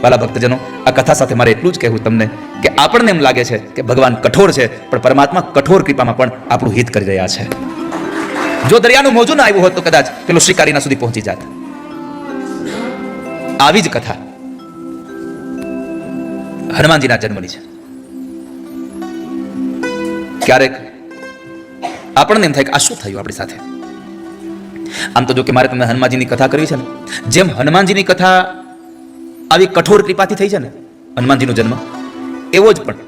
વાલા ભક્તજનો, આ કથા સાથે મારે એટલું જ કહેવું તમને કે આપણને એમ લાગે છે કે ભગવાન કઠોર છે, પણ પરમાત્મા કઠોર કૃપામાં પણ આપણું હિત કરી રહ્યા છે. જો દરિયાનું મોજું ના આવ્યું હોત તો કદાચ પેલો શિકારીના સુધી પહોંચી જાત. આવી જ કથા હનુમાનજીના જન્મની છે. ક્યારેક આપણને એમ થાય કે આ શું થયું આપણી સાથે. આમ તો જો કે મારે તમને હનુમાનજીની કથા કરવી છે ને, જેમ હનુમાનજીની કથા આવી કઠોર કૃપાથી થઈ છે ને હનુમાનજીનો જન્મ, એવો જ પણ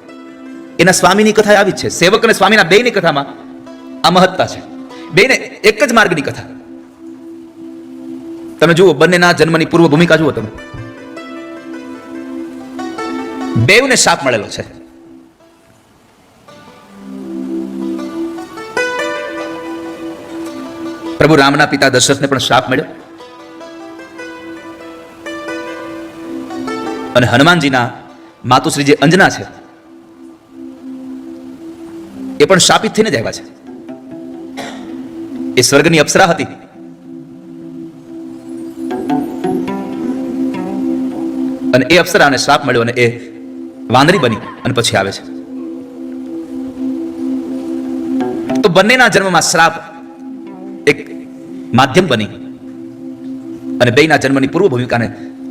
એના સ્વામીની કથા આવી જ છે. સેવક અને સ્વામીના બેયની કથામાં આ મહત્તા છે. બેયને એક જ માર્ગની કથા. તમે જુઓ બંનેના જન્મની પૂર્વ ભૂમિકા જુઓ તમે. બેવને શાપ મળેલો છે. પ્રભુ રામના પિતા દશરથને પણ શાપ મળ્યો અને હનુમાનજીના માતુશ્રી જે અંજના છે એ પણ શાપિત થઈને જ આવ્યા છે. એ સ્વર્ગની અપ્સરા હતી. અને એ અપ્સરાને શ્રાપ મળ્યો અને એ વાંદરી બની અને પછી આવે છે. તો બંનેના જન્મમાં શ્રાપ એક માધ્યમ બની અને બેયના જન્મની પૂર્વ ભૂમિકાને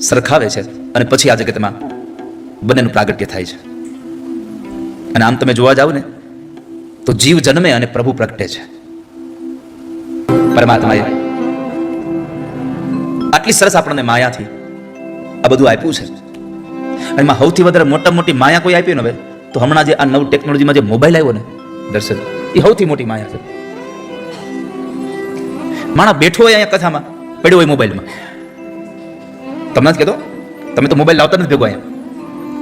સરખાવે છે અને પછી આ જગતમાં બંનેનું પ્રાગટ્ય થાય છે. અને આમ તમે જોવા જાવ ને તો જીવ જન્મે અને પ્રભુ પ્રગટે છે. પરમાત્માએ આટલી સરસ આપણને માયાથી આ બધું આપ્યું છે. અને એમાં સૌથી વધારે મોટા મોટી માયા કોઈ આપી ને હવે તો હમણાં જે આ નવ ટેકનોલોજીમાં જે મોબાઈલ આવ્યો ને દર્શન, એ સૌથી મોટી માયા છે. માણસ બેઠો હોય અહીંયા કથામાં, પડ્યો હોય મોબાઈલમાં. તમને જ કહેતો, તમે તો મોબાઈલ લાવતા નથી ભેગો અહીંયા.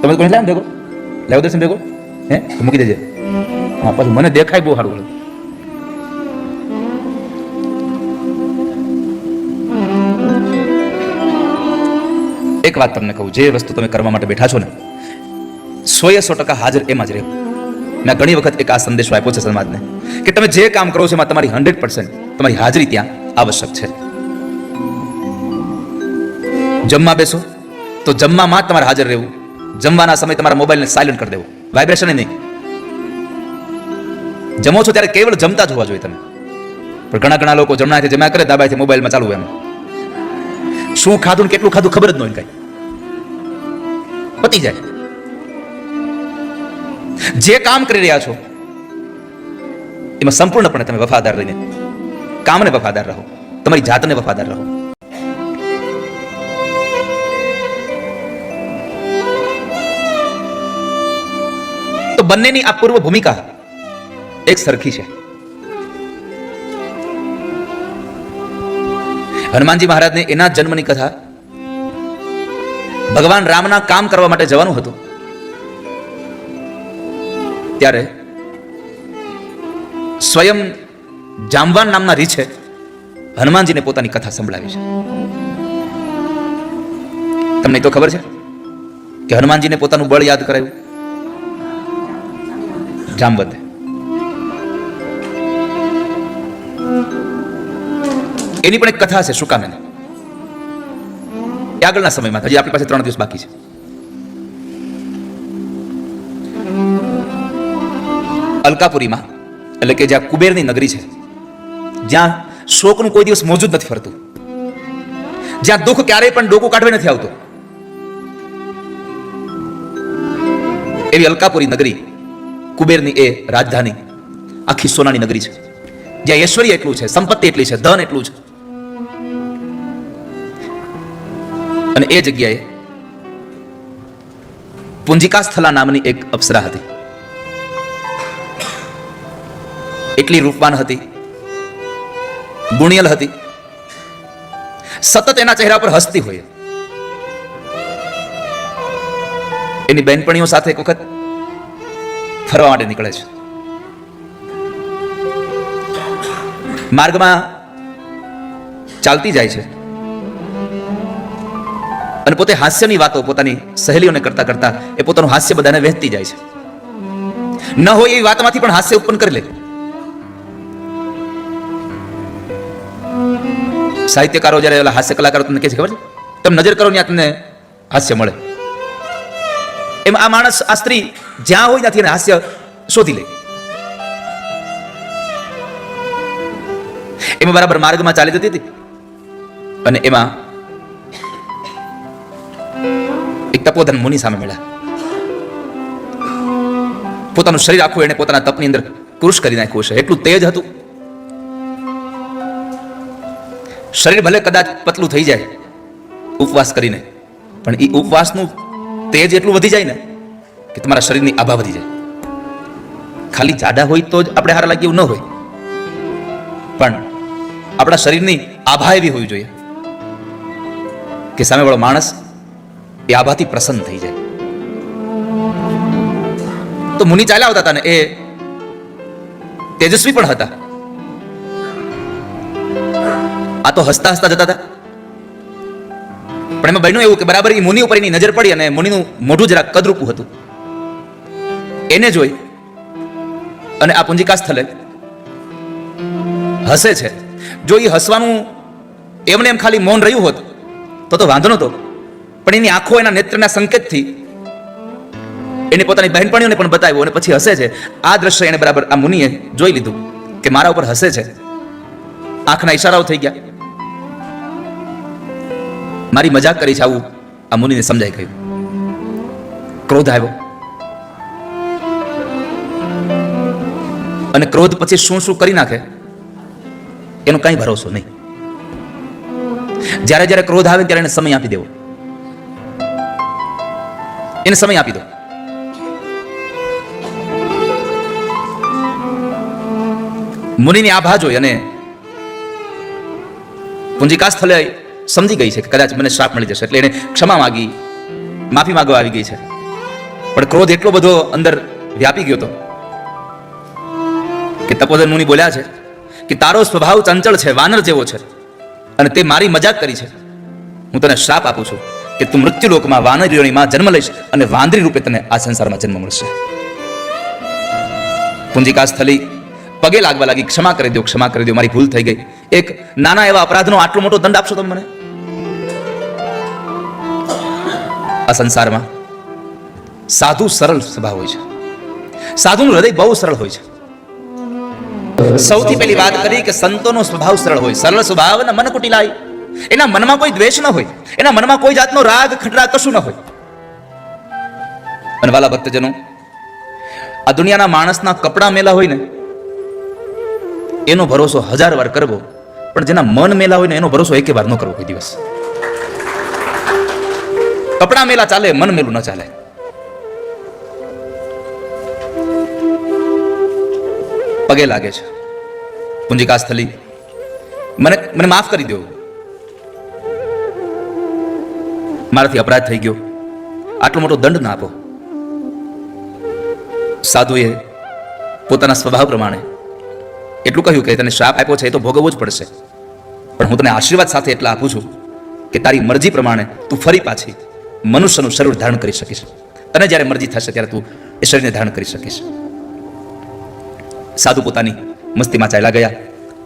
તમે કોઈ લાવ ભેગો, લાવ દર્શન ભેગો, હે તો મૂકી દેજે. હા પછી મને દેખાય બહુ સારું. એક વાત તમને કહું, જે વસ્તુ તમે કરવા માટે બેઠા છો ને 100% હાજર એમાં જ રહેવું. મેં ઘણી વખત એક આ સંદેશો આપ્યો છે સમાજને કે તમે જે કામ કરો છો એમાં તમારી 100% તમારી હાજરી ત્યાં આવશ્યક છે. જમવા બેસો તો જમવામાં જ તમારે હાજર રહેવું. જમવાના સમયે તમારા મોબાઈલને સાયલેન્ટ કરી દેવું, વાઇબ્રેશન નહીં. જમો છો ત્યારે કેવળ જમતા જ હોવા જોઈએ તમે. પણ ઘણા લોકો જમણાથી જમ્યા કરે, દાબાથી મોબાઈલમાં ચાલુ એમ. શું ખાધું ને કેટલું ખાધું ખબર જ ન હોય, કઈ પતી જાય. જે કામ કરી રહ્યા છો એમાં સંપૂર્ણપણે તમે વફાદાર રહીને કામને વફાદાર રહો, તમારી જાતને વફાદાર રહો. તો બંનેની આ પૂર્વ ભૂમિકા એક સરખી છે. હનુમાનજી મહારાજને એના જન્મની કથા ભગવાન રામના કામ કરવા માટે જવાનું હતું ત્યારે સ્વયં જામવાન નામના રીછે હનુમાનજીને પોતાની કથા સંભળાવી છે. તમને તો ખબર છે કે હનુમાનજીને પોતાનું બળ યાદ કરાયું જામવંતે. એની પણ એક કથા છે શુકામેની. આગળના સમયમાં, હજી આપણી પાસે 3 દિવસ બાકી છે. અલકાપુરીમાં એટલે કે જ્યાં કુબેરની નગરી છે, જ્યાં શોકનું કોઈ દિવસ મોજુદ નથી ફરતું, જ્યાં દુઃખ ક્યારેય પણ ડોકું કાઢવે નથી આવતું, એવી અલકાપુરી નગરી, કુબેરની એ રાજધાની આખી સોનાની નગરી છે, જ્યાં ઐશ્વર્ય એટલું છે, સંપત્તિ એટલી છે, ધન એટલું છે. અને એ જગ્યાએ પુંજિકા સ્થલા નામની એક અપ્સરા હતી. એટલી રૂપવાન હતી, ગુણિયલ હતી, સતત એના ચહેરા પર હસતી હોય. એની બહેનપણીઓ સાથે એક વખત ફરવા માટે નીકળે છે. માર્ગમાં ચાલતી જાય છે અને પોતે હાસ્યની વાતો પોતાની સહેલીઓને કરતા કરતા એ પોતાનું હાસ્ય બધાને વહેતી જાય છે. ન હોય એવી વાતમાંથી પણ હાસ્ય ઉત્પન્ન કરી લે. સાહિત્યકારો જ્યારે હાસ્ય કલાકારો તમને કહે છે ખબર છે, તમે નજર કરો ત્યાં તમને હાસ્ય મળે. એમ આ માણસ, આ સ્ત્રી જ્યાં હોય ત્યાંથી એને હાસ્ય શોધી લે. એમાં બરાબર માર્ગમાં ચાલી જતી હતી અને એમાં એક તપોધન મુનિ સામે મળ્યા. પોતાનું શરીર આખું એને પોતાના તપની અંદર કૃશ કરી નાખ્યું છે, એટલું તેજ હતું. શરીર ભલે કદાચ પતલું થઈ જાય ઉપવાસ કરીને, પણ એ ઉપવાસનું તેજ એટલું વધી જાય ને કે તમારા શરીરની આભા વધી જાય. ખાલી જાડા હોય તો જ આપણે હારા લાગીએ એવું ન હોય, પણ આપણા શરીરની આભા એવી હોવી જોઈએ કે સામેવાળો માણસ એ આભાથી પ્રસન્ન થઈ જાય. તો મુનિ ચાલ્યા આવતા હતા ને એ તેજસ્વી પણ હતા. આ તો હસતા હસતા જતા હતા, પણ એમાં બન્યું એવું કે બરાબર એ મુનિ ઉપર એની નજર પડી અને મુનિનું મોઢું જરા કદરૂપું હતું. એને જોઈ અને આ પુંજિકા સ્થળે હસે છે. જો એ હસવાનું એમને એમ ખાલી મૌન રહ્યું હોત તો વાંધો નતો, પણ એની આંખો એના નેત્રના સંકેતથી એને પોતાની બહેનપણીઓને પણ બતાવ્યું અને પછી હસે છે. આ દ્રશ્ય એને બરાબર આ મુનિએ જોઈ લીધું કે મારા ઉપર હસે છે. આંખના ઈશારાઓ થઈ ગયા, મારી મજાક કરી છે, આવું આ મુનિને સમજાઈ ગયું. ક્રોધ આવ્યો અને ક્રોધ પછી શું શું કરી નાખે એનો કઈ ભરોસો નહીં. જ્યારે જ્યારે ક્રોધ આવે ત્યારે એને સમય આપી દેવો, એને સમય આપી દો. મુનિની આભા જોઈ અને પુંજિકા સ્થળે સમજી ગઈ છે કે કદાચ મને શ્રાપ મળી જશે, એટલે એને ક્ષમા માંગી, માફી માંગવા આવી ગઈ છે. પણ ક્રોધ એટલો બધો અંદર વ્યાપી ગયો હતો કે તપોધન મુનિ બોલ્યા છે કે તારો સ્વભાવ ચંચળ છે, વાનર જેવો છે, અને તે મારી મજાક કરી છે. હું તને શ્રાપ આપું છું કે તું મૃત્યુલોકમાં વાનરીઓમાં જન્મ લઈશ અને વાંદરી રૂપે તને આ સંસારમાં જન્મ મળશે. પુંજિકા સ્થળી પગે લાગવા લાગી, ક્ષમા કરી દો, ક્ષમા કરી દો, મારી ભૂલ થઈ ગઈ. એક નાના એવા અપરાધનો આટલો મોટો દંડ આપશો તમે મને? આ સંસારમાં સાધુ સરળ સ્વભાવ હોય છે, સાધુનું હૃદય બહુ સરળ હોય છે. સૌથી પહેલી વાત કરી કે સંતોનો સ્વભાવ સરળ હોય, સરળ સ્વભાવ અને મન કુટિલાય. એના મનમાં કોઈ દ્વેષ ન હોય, એના મનમાં કોઈ જાતનો રાગ ખટરા કશું ન હોય. અને વાલા ભક્તજનો, આ દુનિયાના માણસના કપડા મેલા હોય ને એનો ભરોસો 1000 વાર કરવો, પણ જેના મન મેલા હોય ને એનો ભરોસો 1 વાર ન કરવો કોઈ દિવસ. કપડા મેલા ચાલે, મન મેલું ન ચાલે. પગે લાગે છે પુંજિકા સ્થળી, મને માફ કરી દો, મારાથી અપરાધ થઈ ગયો, આટલો મોટો દંડ ના આપો. સાધુએ પોતાના સ્વભાવ પ્રમાણે એટલું કહ્યું કે તને શ્રાપ આપ્યો છે એ તો ભોગવવો જ પડશે, પણ હું તને આશીર્વાદ સાથે એટલા આપું છું કે તારી મરજી પ્રમાણે તું ફરી પાછી મનુષ્યનું શરીર ધારણ કરી શકીશ. તને જ્યારે મરજી થશે ત્યારે તું એ શરીરને ધારણ કરી શકીશ. સાધુ પોતાની મસ્તીમાં ચાલ્યા ગયા.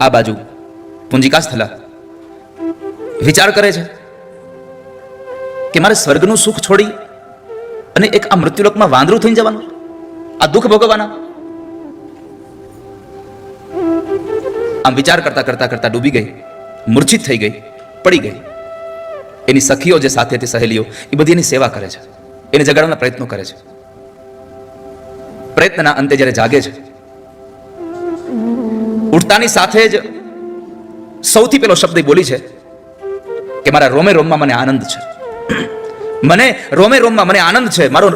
આ બાજુ પુંજિકા સ્થળ વિચાર કરે છે કે મારે સ્વર્ગનું સુખ છોડી અને એક આ મૃત્યુલોકમાં વાંદરું થઈને જવાનું, આ દુઃખ ભોગવવાના. આમ વિચાર કરતા કરતા કરતા ડૂબી ગઈ, મૂર્છિત થઈ ગઈ, પડી ગઈ. એની સખીઓ જે સાથે હતી, સહેલીઓ, એ બધી એની સેવા કરે છે, એને જગાડવાના પ્રયત્નો કરે છે. પ્રયત્નના અંતે જ્યારે જાગે છે, ઉઠતાની સાથે જ સૌથી પહેલો શબ્દ બોલી છે કે મારા રોમે રોમમાં મને આનંદ છે, મને રોમે રોમમાં મને આનંદ છે, મારો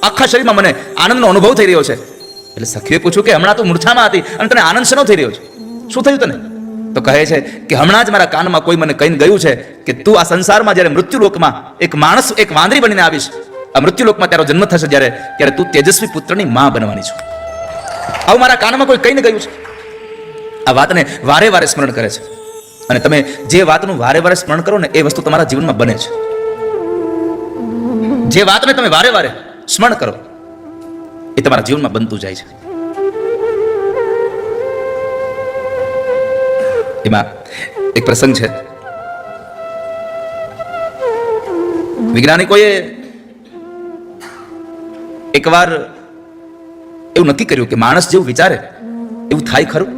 આખા શરીરમાં મને આનંદનો અનુભવ થઈ રહ્યો છે. એટલે સખીએ પૂછ્યું કે હમણાં તો મૂર્છામાં હતી અને તને આનંદ શેનો થઈ રહ્યો છે, શું થયું તને? તો કહે છે કે હમણાં જ મારા કાનમાં કોઈ મને કહીને ગયું છે કે તું આ સંસારમાં જ્યારે મૃત્યુલોકમાં એક માણસ, એક વાંદરી બનીને આવીશ, આ મૃત્યુલોકમાં તારો જન્મ થશે ત્યારે તું તેજસ્વી પુત્રની માં બનવાની છું. આવું મારા કાનમાં કોઈ કહીને ગયું છે. આ વાતને વારે વારે સ્મરણ કરે છે, અને તમે જે વાતનું વારે વારે સ્મરણ કરો ને એ વસ્તુ તમારા જીવનમાં બને છે. જે વાતને તમે વારે વારે સ્મરણ કરો એ તમારા જીવનમાં બનતું જાય છે. એમાં એક પ્રસંગ છે, વૈજ્ઞાનિકોએ એકવાર એવું નક્કી કર્યું કે માણસ જેવું વિચારે એવું થાય ખરું?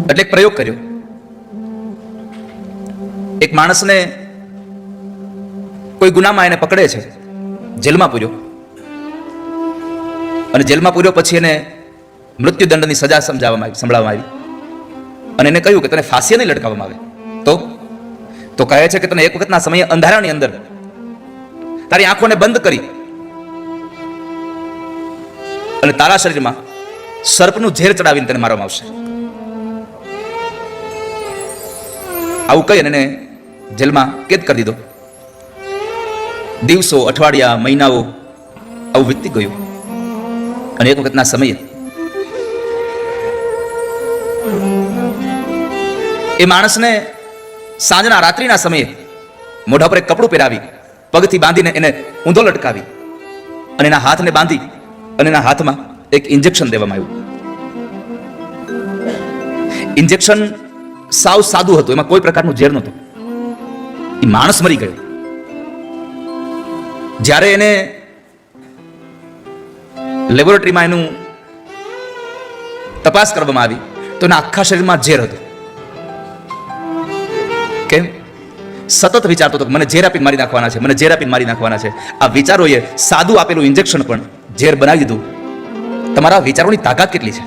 એટલે એક પ્રયોગ કર્યો. એક માણસને કોઈ ગુનામાં એને પકડે છે, જેલમાં પૂર્યો, અને જેલમાં પૂર્યો પછી એને મૃત્યુદંડની સજા સંભળાવવામાં આવી અને એને કહ્યું કે તને ફાંસીએ નહીં લટકાવવામાં આવે તો કહે છે કે તને એક વખતના સમયે અંધારાની અંદર તારી આંખોને બંધ કરી અને તારા શરીરમાં સર્પનું ઝેર ચડાવીને તને મારવામાં આવશે. આવું કહી અને એને જેલમાં કેદ કરી દીધો. દિવસો, અઠવાડિયા, મહિનાઓ આવું વીતી ગયું અને એક વખતના સમયે એ માણસને સાંજના રાત્રિના સમયે મોઢા પર એક કપડું પહેરાવી પગથી બાંધીને એને ઊંધો લટકાવી અને એના હાથને બાંધી અને એના હાથમાં એક ઇન્જેક્શન દેવામાં આવ્યું. ઇન્જેક્શન સાવ સાદું હતું, એમાં કોઈ પ્રકારનું ઝેર નહોતું. એ માણસ મરી ગયો. જ્યારે એને લેબોરેટરીમાં એનું તપાસ કરવામાં આવી તો એના આખા શરીરમાં ઝેર હતું. કેમ? સતત વિચારતો હતો મને ઝેર આપીને મારી નાખવાના છે, મને ઝેર આપીને મારી નાખવાના છે. આ વિચારોએ સાદું આપેલું ઇન્જેક્શન પણ ઝેર બનાવી દીધું. તમારા વિચારોની તાકાત કેટલી છે!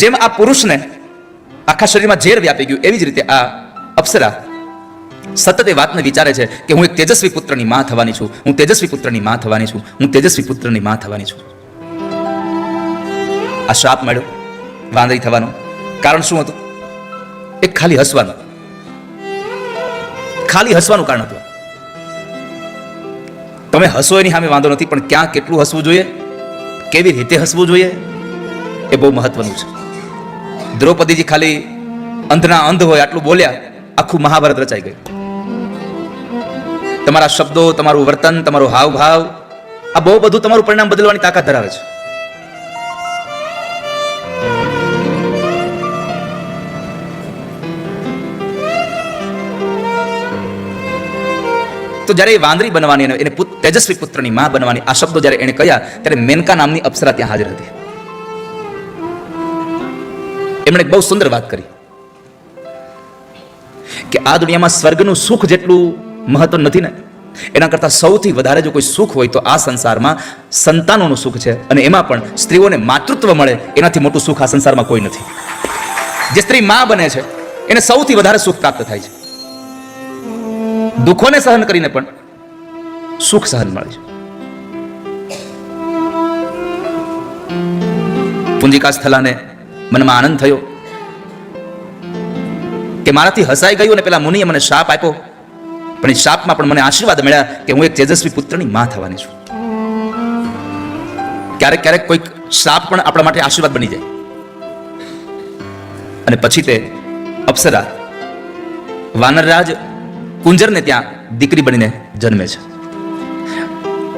જેમ આ પુરુષને આખા શરીરમાં ઝેર વ્યાપી ગયું, એવી જ રીતે આ અપ્સરા સતત એ વાતને વિચારે છે કે હું એક તેજસ્વી પુત્રની માં થવાની છું, હું તેજસ્વી પુત્રની માં થવાની છું, હું તેજસ્વી પુત્રની માં થવાની છું. આ શ્રાપ મળ્યો વાંદરી થવાનો. કારણ શું હતું? એક ખાલી હસવાનું. ખાલી હસવાનું કારણ હતું. તમે હસો એની સામે વાંધો નથી, પણ ક્યાં કેટલું હસવું જોઈએ, કેવી રીતે હસવું જોઈએ, એ બહુ મહત્વનું છે. દ્રૌપદીજી ખાલી અંધના અંધ હોય આટલું બોલ્યા, આખું મહાભારત રચાઈ ગયું. તમારા શબ્દો, તમારું વર્તન, તમારો હાવભાવ, આ બહુ બધું તમારું પરિણામ બદલવાની તાકાત ધરાવે છે. તો જ્યારે એ વાંદરી બનવાની, એને તેજસ્વી પુત્રની માં બનવાની આ શબ્દો જ્યારે એને કહ્યા, ત્યારે મેનકા નામની અપ્સરા ત્યાં હાજર હતી. એમણે બહુ સુંદર વાત કરી કે આ દુનિયામાં સ્વર્ગનું સુખ જેટલું મહત્વ નથી ને, એના કરતા સૌથી વધારે જો કોઈ સુખ હોય તો આ સંસારમાં સંતાનોનું સુખ છે. અને એમાં પણ સ્ત્રીઓને માતૃત્વ મળે એનાથી મોટું સુખ આ સંસારમાં કોઈ નથી. જે સ્ત્રી માં બને છે એને સૌથી વધારે સુખ પ્રાપ્ત થાય છે. દુઃખોને સહન કરીને પણ સુખ સહન મળે છે. પુંજિકા સ્થલાને મનમાં આનંદ થયો કે મારાથી હસાઈ ગયું અને પેલા મુનિએ મને શાપ આપ્યો, પણ એ શાપમાં પણ મને આશીર્વાદ મળ્યા કે હું એક તેજસ્વી પુત્રની માં થવાની છું. ક્યારેક ક્યારેક કોઈક શાપ પણ આપણા માટે આશીર્વાદ બની જાય. અને પછી તે અપ્સરા વાનરરાજ કુંજરને ત્યાં દીકરી બનીને જન્મે છે.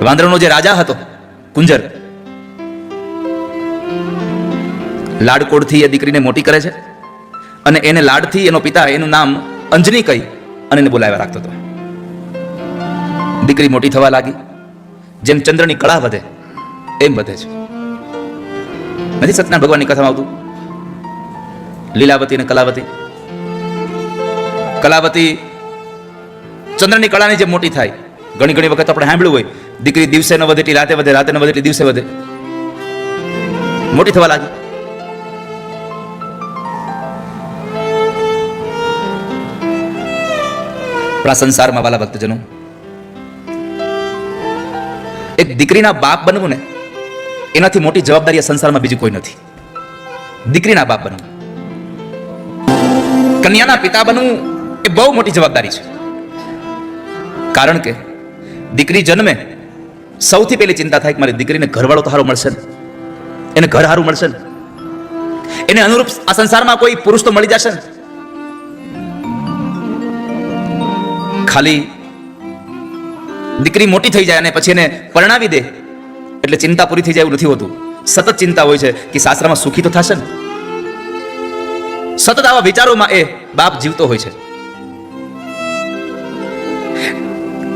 વાંદરનો જે રાજા હતો કુંજર, લાડકોડથી એ દીકરીને મોટી કરે છે અને એને લાડથી એનો પિતા એનું નામ અંજની કહી અને એને બોલાવ્યા રાખતો હતો. દીકરી મોટી થવા લાગી. જેમ ચંદ્રની કળા વધે એમ વધે છે. નથી સત્યનારાયણ ભગવાનની કથામાં આવતું લીલાવતી અને કલાવતી? કલાવતી ચંદ્રની કળાની જેમ મોટી થાય. ઘણી ઘણી વખત આપણે સાંભળ્યું હોય, દીકરી દિવસે ન વધે એટલી રાતે વધે, રાતે ન વધે એટલી દિવસે વધે. મોટી થવા લાગી. આપણા સંસારમાં વાલા ભક્તજનો, એક દીકરીના બાપ બનવું ને એનાથી મોટી જવાબદારી આ સંસારમાં બીજી કોઈ નથી. દીકરીના બાપ બનવું, કન્યાના પિતા બનવું એ બહુ મોટી જવાબદારી છે. કારણ કે દીકરી જન્મે સૌથી પહેલી ચિંતા થાય કે મારી દીકરીને ઘરવાળો તો સારો મળશે ને, એને ઘર સારું મળશે ને, એને અનુરૂપ આ સંસારમાં કોઈ પુરુષ તો મળી જશે ને. ખાલી દીકરી મોટી થઈ જાય અને પછી એને પરણાવી દે એટલે ચિંતા પૂરી થઈ જાય એવું નથી હોતું. સતત ચિંતા હોય છે કે સાસરામાં સુખી તો થશે ને, સતત આવા વિચારોમાં એ બાપ જીવતો હોય છે.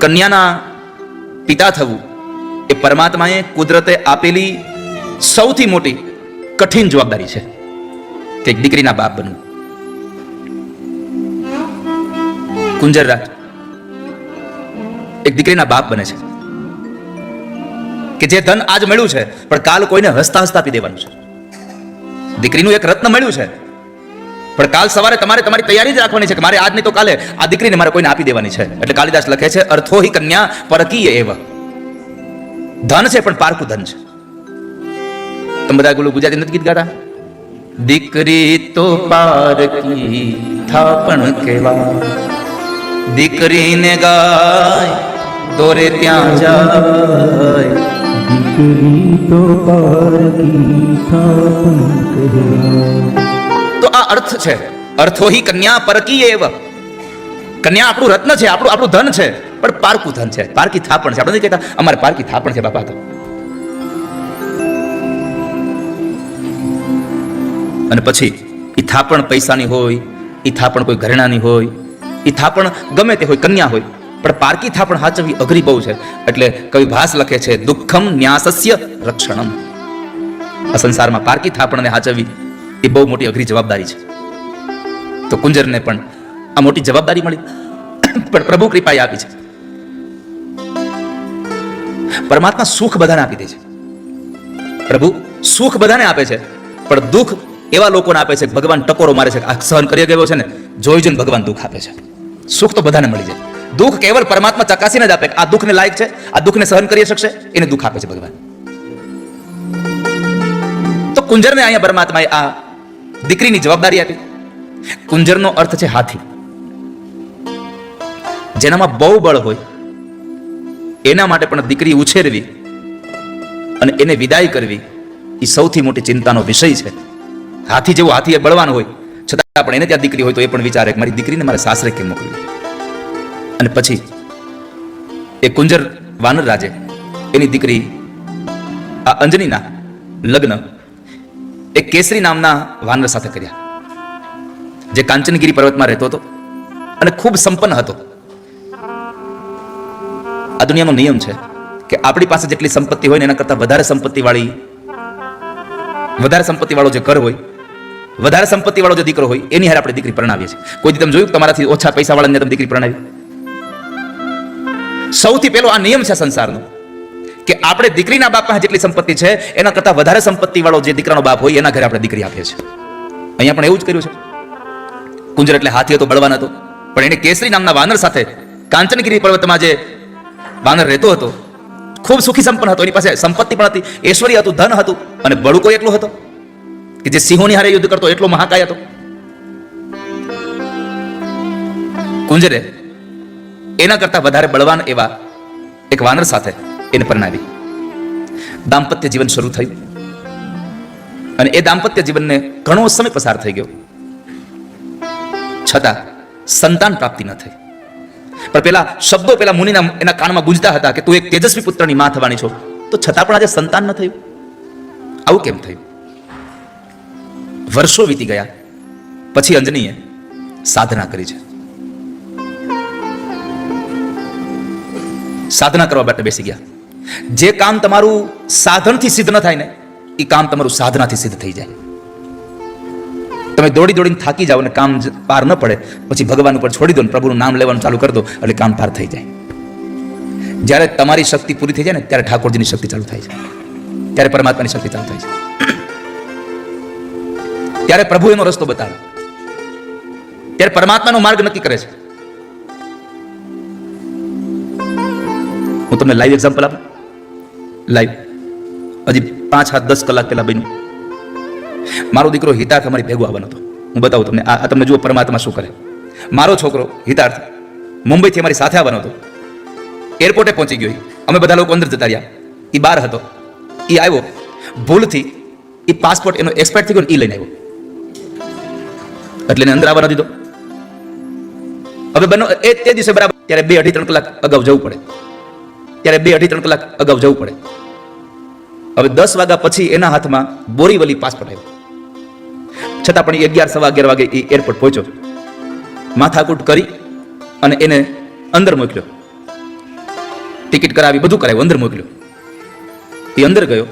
કન્યાના પિતા થવું એ પરમાત્માએ કુદરતે આપેલી સૌથી મોટી કઠિન જવાબદારી છે કે એક દીકરીના બાપ બનવું. કુંજર રાજ એક દીકરીના બાપ બને છે કે જે ધન આજ મળ્યું છે પણ કાલ કોઈને હસતા હસતા આપી દેવાનું છે. દીકરીનું એક રત્ન મળ્યું છે પણ કાલ સવારે તમારે તમારી તૈયારી જ રાખવાની છે કે મારે આજ નહીં તો કાલે આ દીકરીને મારે કોઈને આપી દેવાની છે. એટલે કાલિદાસ લખે છે અર્થો હિ કન્યા પરકીય એવ. ધન છે પણ પારકું ધન છે. તમે બધા ગુજરાતી નથી ગીત ગાતા? દીકરી તો પારકી થાપણ કેવા, દીકરીને ગાય દોરે ત્યાં જાય. દીકરી તો પારકી થાપણ કેવા. તો આ અર્થ છે. અર્થો હિ કન્યા પરકીય એવ. કન્યા આપણું રત્ન છે, આપણું ધન છે, પણ પારકું ધન છે, પારકી થાપણ છે. આપણે નથી કહેતા અમારે પારકી થાપણ છે બાપા. તો અને પછી એ થાપણ પૈસાની હોય, એ થાપણ કોઈ ઘરેણાની હોય, એ થાપણ ગમે તે હોય, કન્યા હોય, પણ પારકી થાપણ હાચવવી અઘરી બહુ છે. એટલે કવિ ભાસ લખે છે દુઃખમ ન્યાસસ્ય રક્ષણમ. આ સંસારમાં પારકી થાપણને હાચવવી એ બહુ મોટી અઘરી જવાબદારી છે. તો કુંજરને પણ આ મોટી જવાબદારી મળી, પણ પ્રભુ કૃપાએ આપી છે. પરમાત્મા સુખ બધાને આપી દે છે. પ્રભુ સુખ બધાને આપે છે, પણ દુઃખ એવા લોકોને આપે છે ભગવાન ટકોરો મારે છે. આ સહન કરી ગયો છે ને, જોઈ જોઈને ભગવાન દુઃખ આપે છે. સુખ તો બધાને મળી જાય, દુઃખ કેવલ પરમાત્મા ચકાસીને જ આપે. આ દુઃખને લાયક છે, આ દુઃખને સહન કરી શકશે, એને દુઃખ આપે છે ભગવાન. તો કુંજરને અહીંયા પરમાત્માએ આ દીકરીની જવાબદારી આપી. કુંજરનો અર્થ છે હાથી. જેનામાં બહુ બળ હોય એના માટે પણ દીકરી ઉછેરવી અને એને વિદાય કરવી એ સૌથી મોટી ચિંતાનો વિષય છે. હાથી જેવો હાથી એ બળવાન હોય છતાં પણ એને ત્યાં દીકરી હોય તો એ પણ વિચારે કે મારી દીકરીને મારે સાસરે કેમ મોકલવી. અને પછી એ કુંજર વાનર રાજે એની દીકરી આ અંજનીના લગ્ન એક કેસરી નામના વાનર સાથે કર્યા, જે કાંચનગીરી પર્વતમાં રહેતો હતો અને ખૂબ સંપન્ન હતો. આ દુનિયાનો નિયમ છે કે આપણી પાસે જેટલી સંપત્તિ હોય ને એના કરતા વધારે સંપત્તિ વાળો જે ઘર હોય, વધારે સંપત્તિ વાળો જે દીકરો હોય એની હારે આપણે દીકરી પરણાવીએ છીએ. કોઈ તમે જોયું તમારાથી ઓછા પૈસા વાળાને તમે દીકરી પરણાવી? સૌથી પહેલો આ નિયમ છે સંસારનો કે આપણે દીકરીના બાપ પાસે જેટલી સંપત્તિ છે એના કરતા વધારે સંપત્તિ વાળો જે દીકરાનો બાપ હોય એના ઘરે આપણે દીકરી આપીએ છીએ. અહીંયા પણ એવું જ કર્યું છે. કુંજર એટલે હાથી હતો, બળવાન હતો, પણ એને કેસરી નામના વાનર સાથે કાંચનગીરી પર્વતમાં જે વાનર રહેતો હતો, ખૂબ સુખી સંપન્ન હતો, એની પાસે સંપત્તિ પણ હતી, ઐશ્વર્ય હતું, ધન હતું, અને બળુકો એટલો હતો કે જે સિંહોની હારે યુદ્ધ કરતો એટલો મહાકાય હતો. કુંજરે એના કરતા વધારે બળવાન એવા એક વાનર સાથે એને પરણાવી. દાંપત્ય જીવન શરૂ થયું અને એ દાંપત્ય જીવનને ઘણો સમય પસાર થઈ ગયો, છતાં સંતાન પ્રાપ્તિ ન થઈ. પણ પેલા શબ્દો પેલા મુનિના એના કાનમાં ગુંજતા હતા કે તું એક તેજસ્વી પુત્રની માં થવાની છો, તો છતાં પણ આજે સંતાન ન થયું. આવું કેમ થયું? વર્ષો વીતી ગયા પછી અંજનીએ સાધના કરી છે. સાધના કરવા માટે બેસી ગયા. જે કામ તમારું સાધનથી સિદ્ધ ન થાય ને એ કામ તમારું સાધનાથી સિદ્ધ થઈ જાય. તમે દોડી દોડીને થાકી જાઓ ને કામ પાર ન પડે, પછી ભગવાન ઉપર છોડી દો ને પ્રભુનું નામ લેવાનું ચાલુ કરી દો એટલે કામ પાર થઈ જાય. જ્યારે તમારી શક્તિ પૂરી થઈ જાય ને ત્યારે ઠાકોરજીની શક્તિ ચાલુ થાય છે, ત્યારે પરમાત્માની શક્તિ ચાલુ થાય છે, ત્યારે પ્રભુ એનો રસ્તો બતાવે, ત્યારે પરમાત્માનો માર્ગ નક્કી કરે છે. હું તમને લાઈવ એક્ઝામ્પલ આપું. લાઈવ હજી 5-10 કલાક પહેલા બન્યું. મારો દીકરો હિતાર્થ અમારી ભેગો આવવાનો હતો. હું બતાવું તમને. આ તમને જુઓ પરમાત્મા શું કરે. મારો છોકરો હિતાર્થ મુંબઈથી અમારી સાથે આવવાનો હતો. એરપોર્ટે પહોંચી ગયો. અમે બધા લોકો અંદર જતા રહ્યા. એ બહાર હતો. એ આવ્યો ભૂલથી, એ પાસપોર્ટ એનો એક્સપાયર થઈ ગયો, એ લઈને આવ્યો એટલે એને અંદર આવવા ન દીધો. હવે બનો એ તે દિવસે બરાબર ત્યારે 2-2.5-3 કલાક અગાઉ જવું પડે. ત્યારે 2-2.5-3 કલાક અગાઉ જવું પડે. હવે 10 વાગ્યા પછી એના હાથમાં બોરીવલી પાસપોર્ટ આવ્યો. છતાં પણ 11:15 વાગે એ એરપોર્ટ પહોંચ્યો, માથાકૂટ કરી અને એને અંદર મોકલ્યો, ટિકિટ કરાવી, બધું કરાવ્યું, અંદર મોકલ્યો. એ અંદર ગયો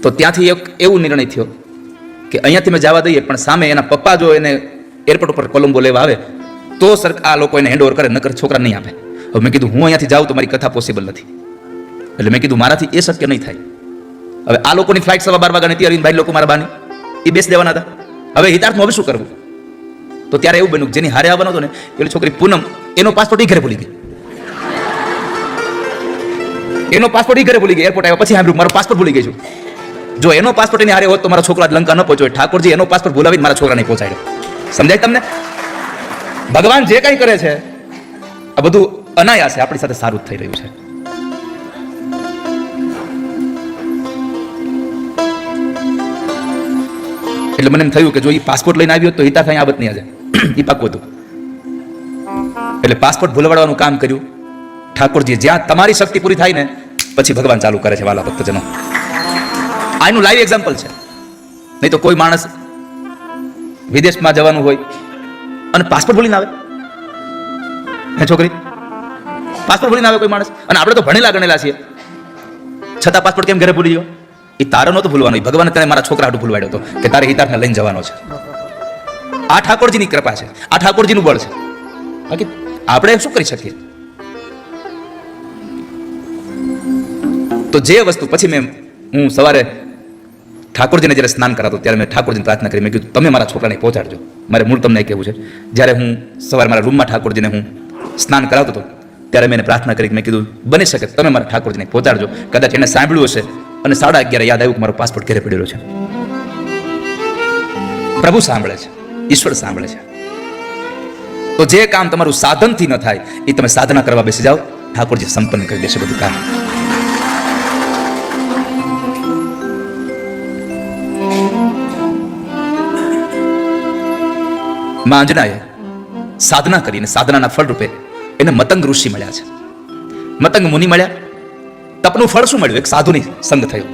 તો ત્યાંથી એક એવો નિર્ણય થયો કે અહીંયાથી મેં જવા દઈએ, પણ સામે એના પપ્પા જો એને એરપોર્ટ ઉપર કોલંબો લેવા આવે તો આ લોકો એને હેન્ડ ઓવર કરે, નકર છોકરા નહીં આપે. હવે મેં કીધું હું અહીંયાથી જાઉં તો મારી કથા પોસિબલ નથી, એટલે મેં કીધું મારાથી એ શક્ય નહીં થાય. હવે આ લોકોની ફ્લાઇટ 12:15 વાગ્યાની હતી, અરવિંદભાઈ લોકો મારા બાની એ બેસી દેવાના હતા. હવે હિતાર્થમાં હવે શું કરવું? તો ત્યારે એવું બન્યું, જેની હારે આવવાનો હતો ને પેલી છોકરી પૂનમ, એનો પાસપોર્ટ ઘરે ભૂલી ગઈ. એનો પાસપોર્ટ ઘરે ભૂલી ગઈ. એરપોર્ટ આવ્યા પછી સાંભળ્યું મારો પાસપોર્ટ ભૂલી ગઈ છું. જો એનો પાસપોર્ટ એની હારે હોત તો મારા છોકરા લંકા ન પહોંચ્યો. ઠાકોરજી એનો પાસપોર્ટ ભૂલાવીને મારા છોકરાને પહોંચાડ્યો. સમજાય તમને? ભગવાન જે કંઈ કરે છે આ બધું અનાયાસે આપણી સાથે સારું થઈ રહ્યું છે. એટલે મને એમ થયું કે જો એ પાસપોર્ટ લઈને આવ્યો તો હિતા થાય આબત નહીં આજે, એ પાકું હતું. એટલે પાસપોર્ટ ભૂલવાડવાનું કામ કર્યું ઠાકોરજી. જ્યાં તમારી શક્તિ પૂરી થાય ને પછી ભગવાન ચાલુ કરે છે વાલા ભક્તજનો. આનું લાઈવ એક્ઝામ્પલ છે. નહીં તો કોઈ માણસ વિદેશમાં જવાનું હોય અને પાસપોર્ટ ભૂલીને આવે, હે છોકરી, પાસપોર્ટ ભૂલીને આવે કોઈ માણસ. અને આપણે તો ભણેલા ગણેલા છીએ, છતાં પાસપોર્ટ કેમ ઘરે ભૂલી ગયો? એ તારો નહોતો ભૂલવાનો, ભગવાને તને મારા છોકરા હાટું ભૂલવાડ્યો હતો કે તારે હિતાર્થને લઈને જવાનો છે. આ ઠાકોરજીની કૃપા છે, આ ઠાકોરજીનું બળ છે. બાકી આપણે શું કરી શકીએ? તો જે વસ્તુ પછી હું સવારે ઠાકોરજીને જ્યારે સ્નાન કરાતો ત્યારે મેં ઠાકોરજીને પ્રાર્થના કરી. મેં કીધું તમે મારા છોકરાને પહોંચાડજો. મારે મૂળ તમને કહેવું છે, જ્યારે હું સવારે મારા રૂમમાં ઠાકોરજીને હું સ્નાન કરાવતો હતો ત્યારે મેં પ્રાર્થના કરી. મેં કીધું બની શકે તમે મારા ઠાકોરજીને પહોંચાડજો. કદાચ એને સાંભળ્યું હશે અને 11:30 યાદ આવ્યું કે મારો પાસપોર્ટ ઘરે પડેલો છે. પ્રભુ સાંભળે છે, ઈશ્વર સાંભળે છે. તો જે કામ તમારું સાધનથી ન થાય એ તમે સાધના કરવા બેસી જાઓ, ઠાકોરજી સંપન્ન કરી દેશે બધું કામ. માં અંજનાએ સાધના કરીને સાધનાના ફળ રૂપે એને મતંગ ઋષિ મળ્યા છે, મતંગ મુનિ મળ્યા. તપનું ફળ શું મળ્યું? એક સાધુની સંગ થયો.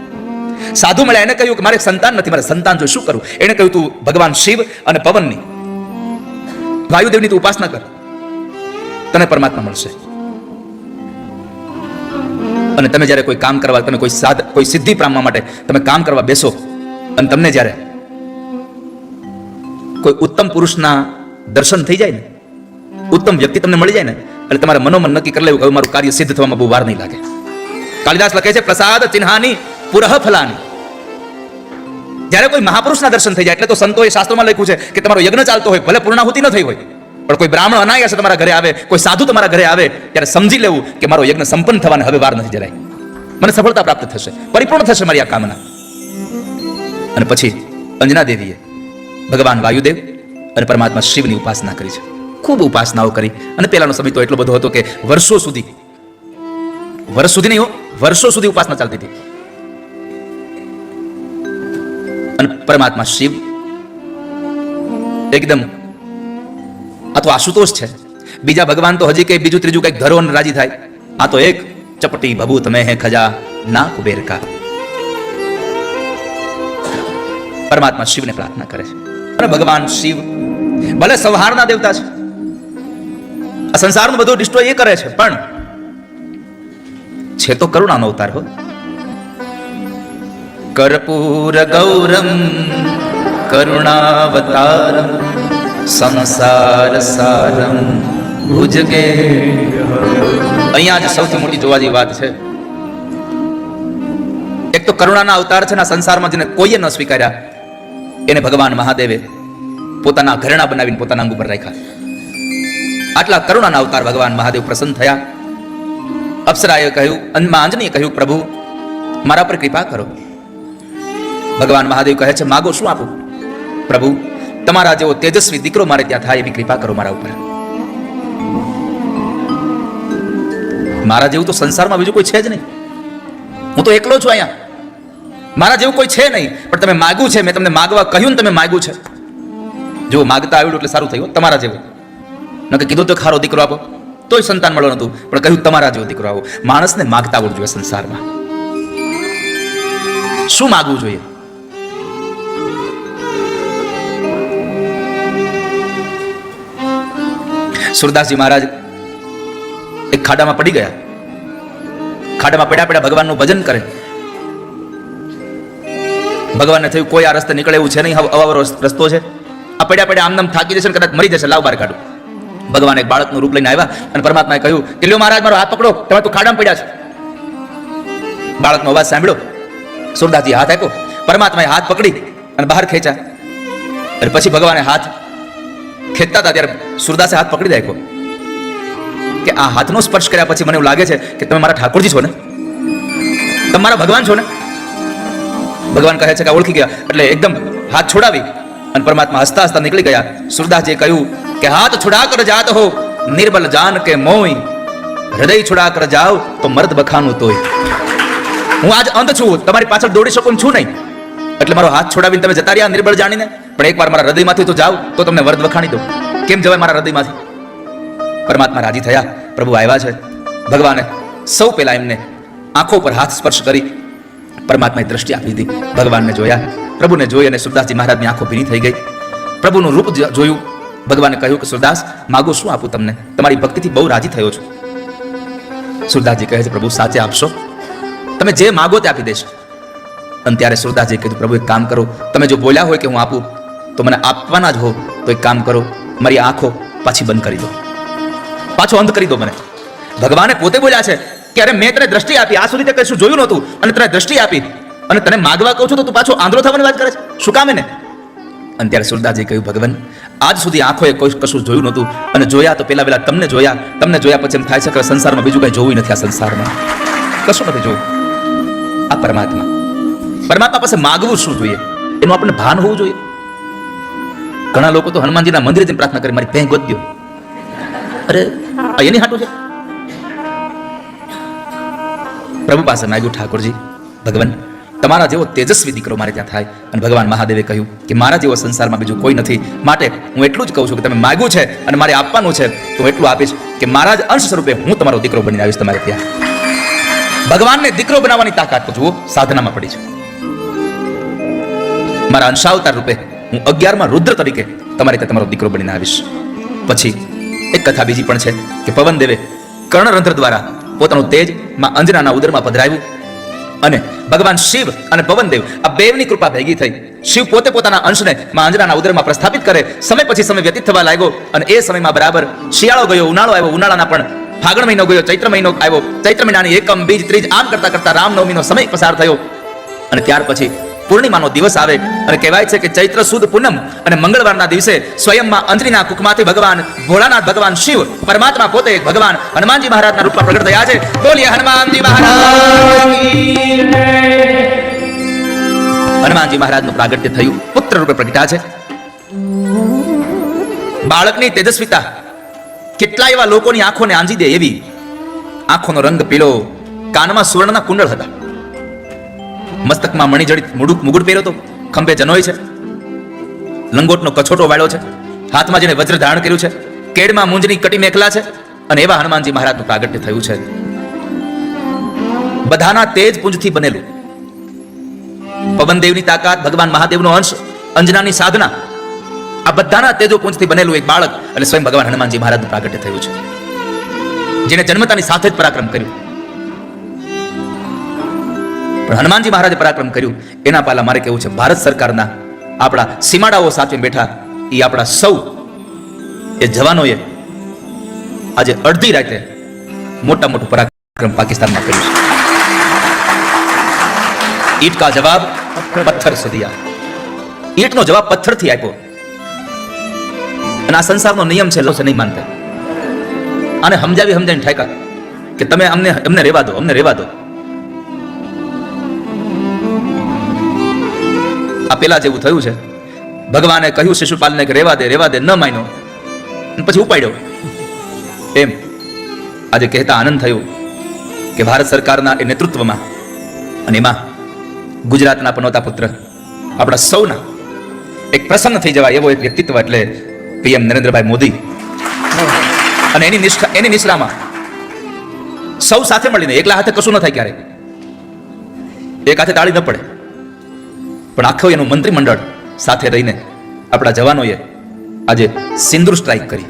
સાધુ મળ્યા, એને કહ્યું કે મારે સંતાન નથી, મારે સંતાન જો શું કરું? એને કહ્યું તું ભગવાન શિવ અને પવનની, વાયુદેવની તું ઉપાસના કર, તને પરમાત્મા મળશે. અને તમે જ્યારે કોઈ કામ કરવા, તમે કોઈ સિદ્ધિ પામવા માટે તમે કામ કરવા બેસો અને તમને જ્યારે કોઈ ઉત્તમ પુરુષના દર્શન થઈ જાય ને, ઉત્તમ વ્યક્તિ તમને મળી જાય ને, એટલે તમારે મનોમન નક્કી કરી લેવું કે હવે મારું કાર્ય સિદ્ધ થવામાં બહુ વાર નહીં લાગે. કાલિદાસ લખે છે પ્રસાદ ચિહ્નાની પુરઃ ફલાની. જ્યારે કોઈ મહાપુરુષના દર્શન થઈ જાય એટલે તો સંતોએ શાસ્ત્રોમાં લખ્યું છે કે તમારો યજ્ઞ ચાલતો હોય, ભલે પૂર્ણાહુતિ ન થઈ હોય, પણ કોઈ બ્રાહ્મણ અનાયાસે તમારા ઘરે આવે, કોઈ સાધુ તમારા ઘરે આવે, ત્યારે સમજી લેવું કે મારો યજ્ઞ સંપન્ન થવાને હવે વાર નથી જરાય, મને સફળતા પ્રાપ્ત થશે, પરિપૂર્ણ થશે મારી આ કામના. અને પછી અંજના દેવીએ ભગવાન વાયુદેવ અને પરમાત્મા શિવની ઉપાસના કરી છે. ખૂબ ઉપાસનાઓ કરી. અને પહેલાનો સમય તો એટલો બધો હતો કે વર્ષો સુધી નહીં હો, વર્ષો સુધી ઉપાસના ચાલતી હતી. અને પરમાત્મા શિવ એકદમ, આ તો આશુતોષ છે. બીજા ભગવાન તો હજી કઈ બીજું ત્રીજું કઈક ધરો ને રાજી થાય. આ તો એક ચપટી ભભૂ તમે હે ખજા ના કુબેર કા. પરમાત્મા શિવને પ્રાર્થના કરે છે. અને ભગવાન શિવ ભલે સંહારના દેવતા છે, આ સંસારનું બધું ડિસ્ટ્રોય એ કરે છે, પણ છે તો કરુણાનો અવતાર હો. કર્પૂર ગૌરમ કરુણાવતારમ સંસાર સારમ ભુજગે. અહીંયા જ સૌથી મોટી જોવા જેવી વાત છે. એક તો કરુણાના અવતાર છે ને, સંસારમાં જેને કોઈએ ન સ્વીકાર્યા એને ભગવાન મહાદેવે પોતાના ઘરેણા બનાવીને પોતાના અંગ ઉપર રાખ્યા. આટલા કરુણાના અવતાર ભગવાન મહાદેવ પ્રસન્ન થયા. અપ્સરાએ કહ્યું, અંજનીએ કહ્યું, પ્રભુ મારા પર કૃપા કરો. ભગવાન મહાદેવ કહે છે, માગો શું આપું? પ્રભુ તમારા જેવો તેજસ્વી દીકરો મારે ત્યાં થાય એવી કૃપા કરો મારા ઉપર. મારા જેવું તો સંસારમાં બીજું કોઈ છે જ નહીં, હું તો એકલો છું અહીંયા, મારા જેવું કોઈ છે નહીં. પણ તમે માગ્યું છે, મેં તમને માગવા કહ્યું ને, તમે માગ્યું છે. જો માગતા આવડ્યું એટલે સારું થયું. તમારા જેવું ન કે કીધું તો ખારો દીકરો આપો તોય સંતાન મળવાનું હતું, પણ કહ્યું તમારા જેવો દીકરો આવો. માણસને માગતા આવડવું જોઈએ. સંસારમાં શું માગવું જોઈએ? સુરદાસજી મહારાજ એક ખાડામાં પડી ગયા. ખાડામાં પડ્યા પડ્યા ભગવાનનું ભજન કરે. ભગવાનને થયું કોઈ આ રસ્તે નીકળે એવું છે નહીં, અવાવરો રસ્તો છે, આ પડ્યા પડ્યા આમ થાકી જશે, કદાચ મરી જશે, લાવ બહાર કાઢું. ભગવાન એક બાળકનું રૂપ લઈને આવ્યા અને પરમાત્માએ કહ્યું કે લ્યો મહારાજ મારો હાથ પકડો, તમે તો ખાડામાં પડ્યા છો. બાળકનો અવાજ સાંભળ્યો, સુરદાસજી હાથ આપ્યો, પરમાત્માએ હાથ પકડી અને બહાર ખેંચ્યા. અને પછી ભગવાને હાથ ખેંચતા હતા ત્યારે સુરદાસે હાથ પકડી રાખ્યો કે આ હાથનો સ્પર્શ કર્યા પછી મને એવું લાગે છે કે તમે મારા ઠાકોરજી છો ને, તમે મારા ભગવાન છો ને. ભગવાન કહે છે કે ઓળખી ગયા. એટલે એકદમ હાથ છોડાવી અને પરમાત્મા હસતા હસતા નીકળી ગયા. સુરદાસજીએ કહ્યું કે હાથ છોડા કર જાત હો નિર્બલ જાન કે મોય, હૃદય છોડા કર જાઓ તો મર્દ બખાનું તોય. હું આજ અંધ છું, તમારી પાછળ દોડી શકું છું નહીં, એટલે મારો હાથ છોડાવીને તમે જતા રહ્યા નિર્બળ જાણીને, પણ એકવાર મારા હૃદયમાંથી તો જાઓ તો તમને વર્દ વખાણી દો. કેમ જવાય મારા હૃદયમાંથી? પરમાત્મા રાજી થયા, પ્રભુ આવ્યા છે. ભગવાને સૌ પહેલા એમને આંખો પર હાથ સ્પર્શ કરી પરમાત્માએ દ્રષ્ટિ આપી દીધી. ભગવાનને જોયા, પ્રભુને જોઈ અને સુરદાસજી મહારાજની આંખો ભીની થઈ ગઈ. પ્રભુનું રૂપ જોયું. ભગવાને કહ્યું કે સુરદાસ માગો શું આપું તમને, તમારી ભક્તિથી બહુ રાજી થયો છું. સુરદાસજી કહે છે પ્રભુ સાચે આપશો, તમે જે માગો તે આપી દેશો. અને ત્યારે સુરદાસજી કીધું પ્રભુ એક કામ કરો, તમે જો બોલ્યા હોય કે હું આપું તો મને આપવાના જ હો તો એક કામ કરો, મારી આંખો પાછી બંધ કરી દો, પાછો અંધ કરી દો મને. ભગવાને પોતે બોલ્યા છે કે અરે મેં તને દ્રષ્ટિ આપી, આ સુધી તે કશું જોયું નહોતું અને તને દ્રષ્ટિ આપી અને તને માગવા કહું છું તો તું પાછો આંધળો થવાની વાત કરે છે, શું કામ એને? અને ત્યારે સુરદાસજી કહ્યું ભગવાન આજ સુધી આંખોએ કોઈ કશું જોયું નહોતું અને જોયા તો પેલા તમને જોયા પછી એમ થાય છે કે સંસારમાં બીજું કઈ જોવું નથી, આ સંસારમાં કશું નથી જોવું. આ પરમાત્મા પાસે માગવું શું જોઈએ એનું આપણને ભાન હોવું જોઈએ. ઘણા લોકો તો હનુમાનજીના મંદિરે જઈને પ્રાર્થના કરે મારી ભેંગ ગોતી દો. અરે એની હાટું છે. પ્રભુ પાસે માગ્યું ઠાકોરજી ભગવાન તમારા જેવો તેજસ્વી દીકરો મારે ત્યાં થાય. અને ભગવાન મહાદેવે કહ્યું કે મારા જેવો સંસારમાં બીજું કોઈ નથી, માટે હું એટલું જ કહું છું કે તમે માગ્યું છે અને મારે આપવાનું છે તો હું એટલું આપીશ કે મારા જ અંશ સ્વરૂપે હું તમારો દીકરો બનીને આવીશ તમારે ત્યાં. ભગવાનને દીકરો બનાવવાની તાકાત તો જુઓ સાધનામાં પડી છે. મારા અંશાવતાર રૂપે હું 11માં રુદ્ર તરીકે તમારે ત્યાં તમારો દીકરો બનીને આવીશ. પછી એક કથા બીજી પણ છે કે પવનદેવે કર્ણરંધ્ર દ્વારા પોતાનું તેજ માં અંજનાના ઉદરમાં પધરાવ્યું અને ભગવાન શિવ અને પવનદેવ આ બેવની કૃપા ભેગી થઈ. શિવ પોતે પોતાના અંશને માં અંજનાના ઉદરમાં પ્રસ્થાપિત કરે. સમય પછી સમય વ્યતીત થવા લાગ્યો અને એ સમયમાં બરાબર શિયાળો ગયો, ઉનાળો આવ્યો, ઉનાળાના પણ ફાગણ મહિનો ગયો, ચૈત્ર મહિનો આવ્યો, ચૈત્ર મહિનાની એકમ બીજ ત્રીજ આમ કરતા કરતા રામનવમીનો સમય પસાર થયો અને ત્યાર પછી પૂર્ણિમાનો દિવસ આવે અને કહેવાય છે કે ચૈત્ર સુદ પૂનમ અને મંગળવારના દિવસે સ્વયંમાં અંજનીના કુખમાંથી ભગવાન ભોળાનાથ ભગવાન શિવ પરમાત્મા પોતે ભગવાન હનુમાનજી મહારાજના રૂપમાં પ્રગટ થયા છે. બોલીએ હનુમાનજી મહારાજ. હનુમાનજી મહારાજનું પ્રાગટ્ય થયું, પુત્ર રૂપે પ્રગટ્યા છે. બાળકની તેજસ્વીતા કેટલા એવા લોકોની આંખોને આંજી દે એવી. આંખોનો રંગ પીળો, કાનમાં સુવર્ણના કુંડળ હતા, મસ્તકમાં મણિજડિત મુગુટ પહેર્યો હતો, ખંભે જનોય છે, લંગોટનો કછોટો વાળ્યો છે, હાથમાં જેને વજ્ર ધારણ કર્યું છે, કેડમાં મૂંજની કટી મેખલા છે અને એવા હનુમાનજી મહારાજનું પ્રાગટ્ય થયું છે. બધાના તેજ પુંજથી બનેલું, પવનદેવની તાકાત, ભગવાન મહાદેવનો અંશ, અંજનાની સાધના, આ બધાના તેજો પુંજથી બનેલું એક બાળક અને સ્વયં ભગવાન હનુમાનજી મહારાજનું પ્રાગટ્ય થયું છે, જેને જન્મતાની સાથે જ પરાક્રમ કર્યું. પણ હનુમાનજી મહારાજે પરાક્રમ કર્યું એના પહેલા મારે કેવું છે, ભારત સરકારના આપણા સીમાડાઓ સાથે બેઠા એ આપણા સૌ એ જવાનોએ આજે અડધી રાતે મોટું પરાક્રમ પાકિસ્તાનમાં કર્યું છે. ઈટ કા જવાબ પથ્થર સે દિયા. ઈટનો જવાબ પથ્થરથી આપ્યો. અને આ સંસારનો નિયમ છે, લોકો નહીં માનતા. આને સમજાવીને ઠેકા કે તમે અમને રહેવા દો, અમને રહેવા દો. આ પેલા જેવું થયું છે. ભગવાને કહ્યું શિશુપાલને કે રેવા દે, ન માન્યો પછી ઉપાડ્યો. એમ આજે કહેતા આનંદ થયો કે ભારત સરકારના એ નેતૃત્વમાં અને એમાં ગુજરાતના પનોતા પુત્ર આપણા સૌના એક પ્રસન્ન થઈ જવાય એવો એક વ્યક્તિત્વ એટલે પીએમ નરેન્દ્રભાઈ મોદી. અને એની નિષ્ઠામાં સૌ સાથે મળીને, એકલા હાથે કશું ન થાય ક્યારેક, એક હાથે તાળી ન પડે, પણ આખું એનું મંત્રીમંડળ સાથે રહીને આપણા જવાનોએ આજે સિંદૂર સ્ટ્રાઇક કરી.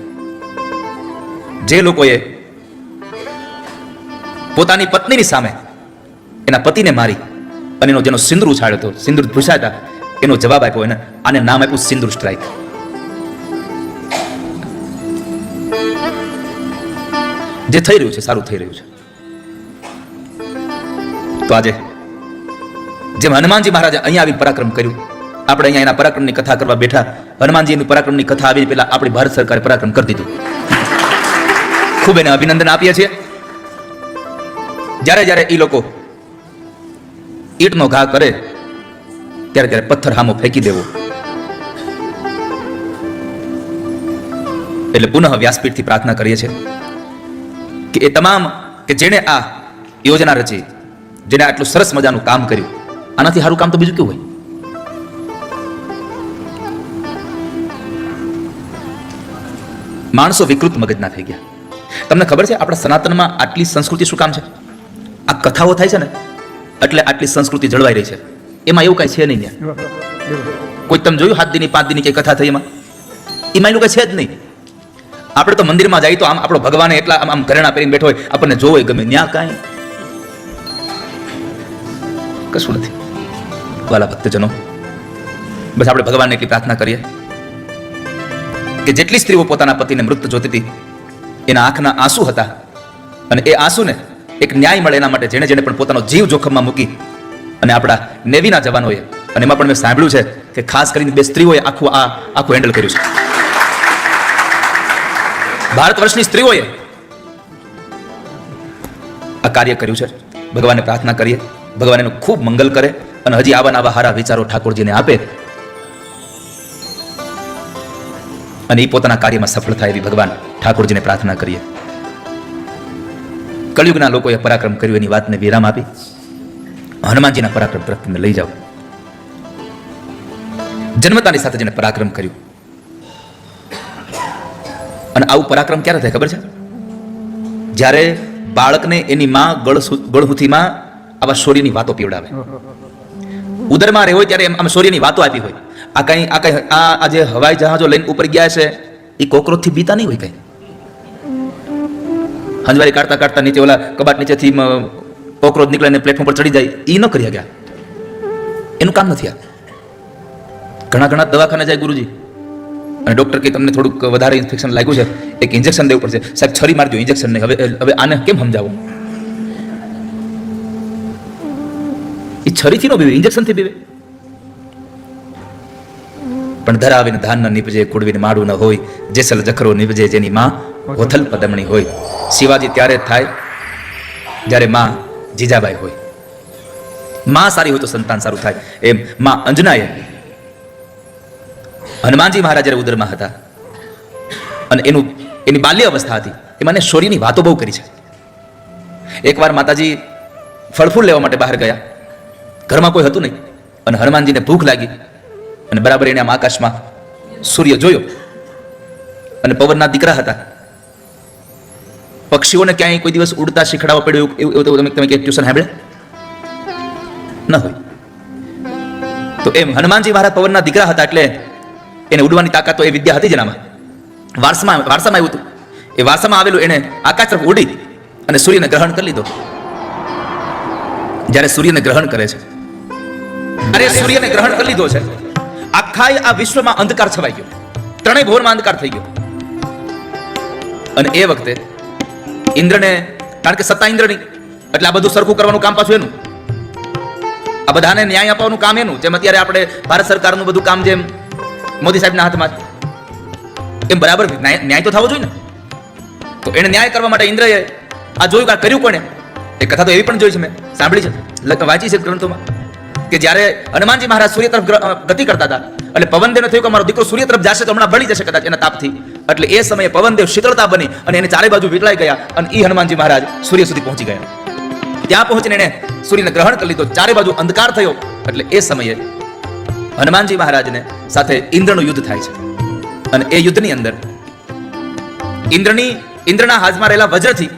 જે લોકોએ પોતાની પત્નીની સામે એના પતિને મારી અને એનો જેનો સિંદૂર ઉછાળ્યો હતો, સિંદૂર ભૂસાતા, એનો જવાબ આપ્યો એને, આને નામ આપ્યું સિંદૂર સ્ટ્રાઇક. જે થઈ રહ્યું છે સારું થઈ રહ્યું છે. તો આજે જેમ હનુમાનજી મહારાજે અહીંયા આવી પરાક્રમ કર્યું, આપણે અહીંયા એના પરાક્રમની કથા કરવા બેઠા. હનુમાનજીની પરાક્રમની કથા આવી પહેલા આપણી ભારત સરકારે પરાક્રમ કરી દીધું. ખૂબ એને અભિનંદન આપીએ છીએ. જ્યારે જ્યારે એ લોકો ઈંટનો ઘા કરે ત્યારે ત્યારે પથ્થર હામો ફેંકી દેવો. એટલે પુનઃ વ્યાસપીઠથી પ્રાર્થના કરીએ છીએ કે એ તમામ કે જેણે આ યોજના રચી, જેને આટલું સરસ મજાનું કામ કર્યું, આનાથી સારું કામ તો બીજું કેવું હોય? માણસો વિકૃત મગજના થઈ ગયા. તમને ખબર છે આપણા સનાતનમાં આટલી સંસ્કૃતિ શું કામ છે? આ કથાઓ થાય છે ને એટલે આટલી સંસ્કૃતિ જળવાઈ રહી છે. એમાં એવું કઈ છે નહીં. કોઈ તમે જોયું 7 દિનની 5 દિનની કઈ કથા થઈ એમાં એનું કઈ છે જ નહીં. આપણે તો મંદિરમાં જઈએ તો આમ આપણો ભગવાન એટલા આમ ઘરેણા પહેરીને બેઠો હોય, આપણને જોવો ગમે, ન્યા કાંઈ કશું નથી. વાલા ભક્તજનો, બસ આપણે ભગવાનને એટલી પ્રાર્થના કરીએ કે જેટલી સ્ત્રીઓ પોતાના પતિને મૃત જોતી હતી, એના આંખના આંસુ હતા, અને એ આંસુને એક ન્યાય મળે એના માટે જેણે જેણે પણ પોતાનો જીવ જોખમમાં મૂકી, અને આપણા નેવીના જવાનોએ, અને એમાં પણ મેં સાંભળ્યું છે કે ખાસ કરીને 2 સ્ત્રીઓએ આખું હેન્ડલ કર્યું છે. ભારત વર્ષની સ્ત્રીઓએ આ કાર્ય કર્યું છે. ભગવાનને પ્રાર્થના કરીએ, ભગવાન એનું ખૂબ મંગલ કરે અને હજી આવા હારા વિચારો ઠાકોરજીને આપે અને એ પોતાના કાર્યમાં સફળ થાય એવી ભગવાન ઠાકોરજીને પ્રાર્થના કરીએ. કળિયુગના લોકોએ પરાક્રમ કર્યું એની વાતને વિરામ આપી હનુમાનજીના પરાક્રમ તરફ તમને લઈ જાઓ. જન્મતાની સાથે જેને પરાક્રમ કર્યું, અને આવું પરાક્રમ ક્યારે થાય ખબર છે? જ્યારે બાળકને એની માં ગળહુથીમાં આવા શૌર્યની વાતો પીવડાવે. ઉદરમાં રહ્યો હોય ત્યારે આમ શૌર્યની વાતો આપી હોય. આ જે હવાઈ જહાજો લઈને ઉપર ગયા છે એ કોકરોચ થી બીતા નહીં હોય. કઈ હંજવારી કાઢતા કાઢતા નીચે ઓલા કબાટ નીચેથી કોકરોચ નીકળે ને પ્લેટફોર્મ પર ચડી જાય, એ ન કરી ગયા. એનું કામ નથી. આ ઘણા દવાખાને જાય ગુરુજી, અને ડોક્ટર કે તમને થોડુંક વધારે ઇન્ફેક્શન લાગ્યું છે, એક ઇન્જેક્શન દેવું પડશે. સાહેબ છરી મારજો, ઇન્જેક્શન નહીં. હવે આને કેમ સમજાવું? એ છરીથી નો બીવે, ઇન્જેક્શનથી બીવે. પણ ધરાવીને ધાન ન નીપજે, કુડવીને માડું ન હોય, જેસલ જખરો નીપજે જેની માં હોથલ પદમણી હોય. શિવાજી ત્યારે જ થાય જ્યારે માં જીજાબાઈ હોય. માં સારી હોય તો સંતાન સારું થાય. એમ માં અંજનાએ હનુમાનજી મહારાજ જ્યારે ઉદરમાં હતા અને એની બાલ્ય અવસ્થા હતી, એમાં શૌર્યની વાતો બહુ કરી છે. એકવાર માતાજી ફળફૂલ લેવા માટે બહાર ગયા, ઘરમાં કોઈ હતું નહીં, અને હનુમાનજીને ભૂખ લાગી, અને બરાબર એને આમ આકાશમાં સૂર્ય જોયો, અને પવનના દીકરા હતા. પક્ષીઓને ક્યાંય કોઈ દિવસ ઉડતા શીખડાવવા પડ્યું એવું તમે ટ્યુશન સાંભળે ન હોય. તો એમ હનુમાનજી મહારાજ પવનના દીકરા હતા, એટલે એને ઉડવાની તાકાત તો એ વિદ્યા હતી જ એનામાં. વારસામાં આવ્યું હતું. એ વારસામાં આવેલું એને આકાશ તરફ ઉડી અને સૂર્યને ગ્રહણ કરી લીધો. જ્યારે સૂર્યને ગ્રહણ કરે છે, અરે સૂર્યને ગ્રહણ કરી લીધો છે, આખા આ વિશ્વમાં અંધકાર છવાઈ ગયો, ત્રણેય ભોરમાં અંધકાર થઈ ગયો. અને એ વખતે ઇન્દ્રને, કારણ કે સત્તા ઇન્દ્રની, એટલે આ બધું સરખું કરવાનું કામ પાછું એનું, આ બધાને ન્યાય આપવાનું કામ એનું. જેમ અત્યારે આપણે ભારત સરકારનું બધું કામ જેમ મોદી સાહેબના હાથમાં, એમ બરાબર ન્યાય તો થવો જોઈએ ને. તો એને ન્યાય કરવા માટે ઇન્દ્રએ આ જોયું, આ કર્યું કોને? એ કથા તો એવી પણ જોઈ છે, મેં સાંભળી છે, વાંચી છે ગ્રંથોમાં, કે જ્યારે હનુમાનજી મહારાજ સૂર્ય તરફ ગતિ કરતા હતા, એટલે પવનદેવને થયું કે મારો દીકરો સૂર્ય તરફ જશે તો હમણાં બળી જશે કદાચ એના તાપથી. એટલે એ સમયે પવનદેવ શીતળતા બની અને એને ચારે બાજુ વીટળાઈ ગયા, અને એ હનુમાનજી મહારાજ સૂર્ય સુધી પહોંચી ગયા. ત્યાં પહોંચીને એને સૂર્યને ગ્રહણ કરી લીધો, ચારે બાજુ અંધકાર થયો. એટલે એ સમયે હનુમાનજી મહારાજને સાથે ઇન્દ્રનું યુદ્ધ થાય છે, અને એ યુદ્ધની અંદર ઇન્દ્રના હાથમાં રહેલા વજ્રથી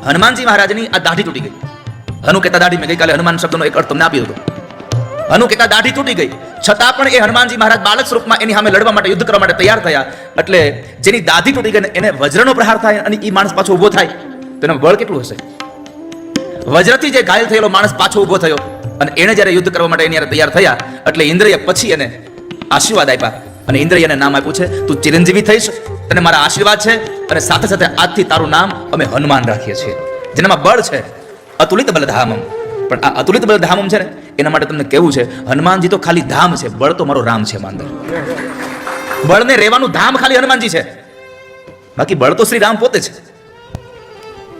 હનુમાનજી મહારાજની આ દાઢી તૂટી ગઈ. હનુ કહેતા દાઢી, મેં ગઈકાલે હનુમાન શબ્દનો એક અર્થ તમને આપ્યો હતો. હનુ કહેતા દાઢી તૂટી ગઈ, છતાં પણ એ હનુમાનજી મહારાજ બાળક સ્વરૂપમાં એની સામે લડવા માટે, યુદ્ધ કરવા માટે તૈયાર થયા. એટલે જેની દાઢી તૂટી ગઈ એને વજ્રનો પ્રહાર થાય અને એ માણસ પાછો ઊભો થાય તો એનું બળ કેટલું હશે? વજ્રથી જે ઘાયલ થયેલો માણસ પાછો ઊભો થયો અને એને જ્યારે યુદ્ધ કરવા માટે એની તૈયાર થયા એટલે ઇન્દ્રએ પછી એને આશીર્વાદ આપ્યા અને ઇન્દ્રએ એને નામ આપ્યું છે, તું ચિરંજીવી થઈશ, તને મારા આશીર્વાદ છે અને સાથે સાથે આજથી તારું નામ અમે હનુમાન રાખીએ છીએ, જેનામાં બળ છે, અતુલિત બલધામમ. પણ આ અતુલિત બલધામમ છે ને એના માટે તમને કેવું છે, હનુમાનજી તો ખાલી ધામ છે, બળ તો મારો રામ છે. માંદર બળને રહેવાનું ધામ ખાલી હનુમાનજી છે, બાકી બળ તો શ્રી રામ પોતે છે.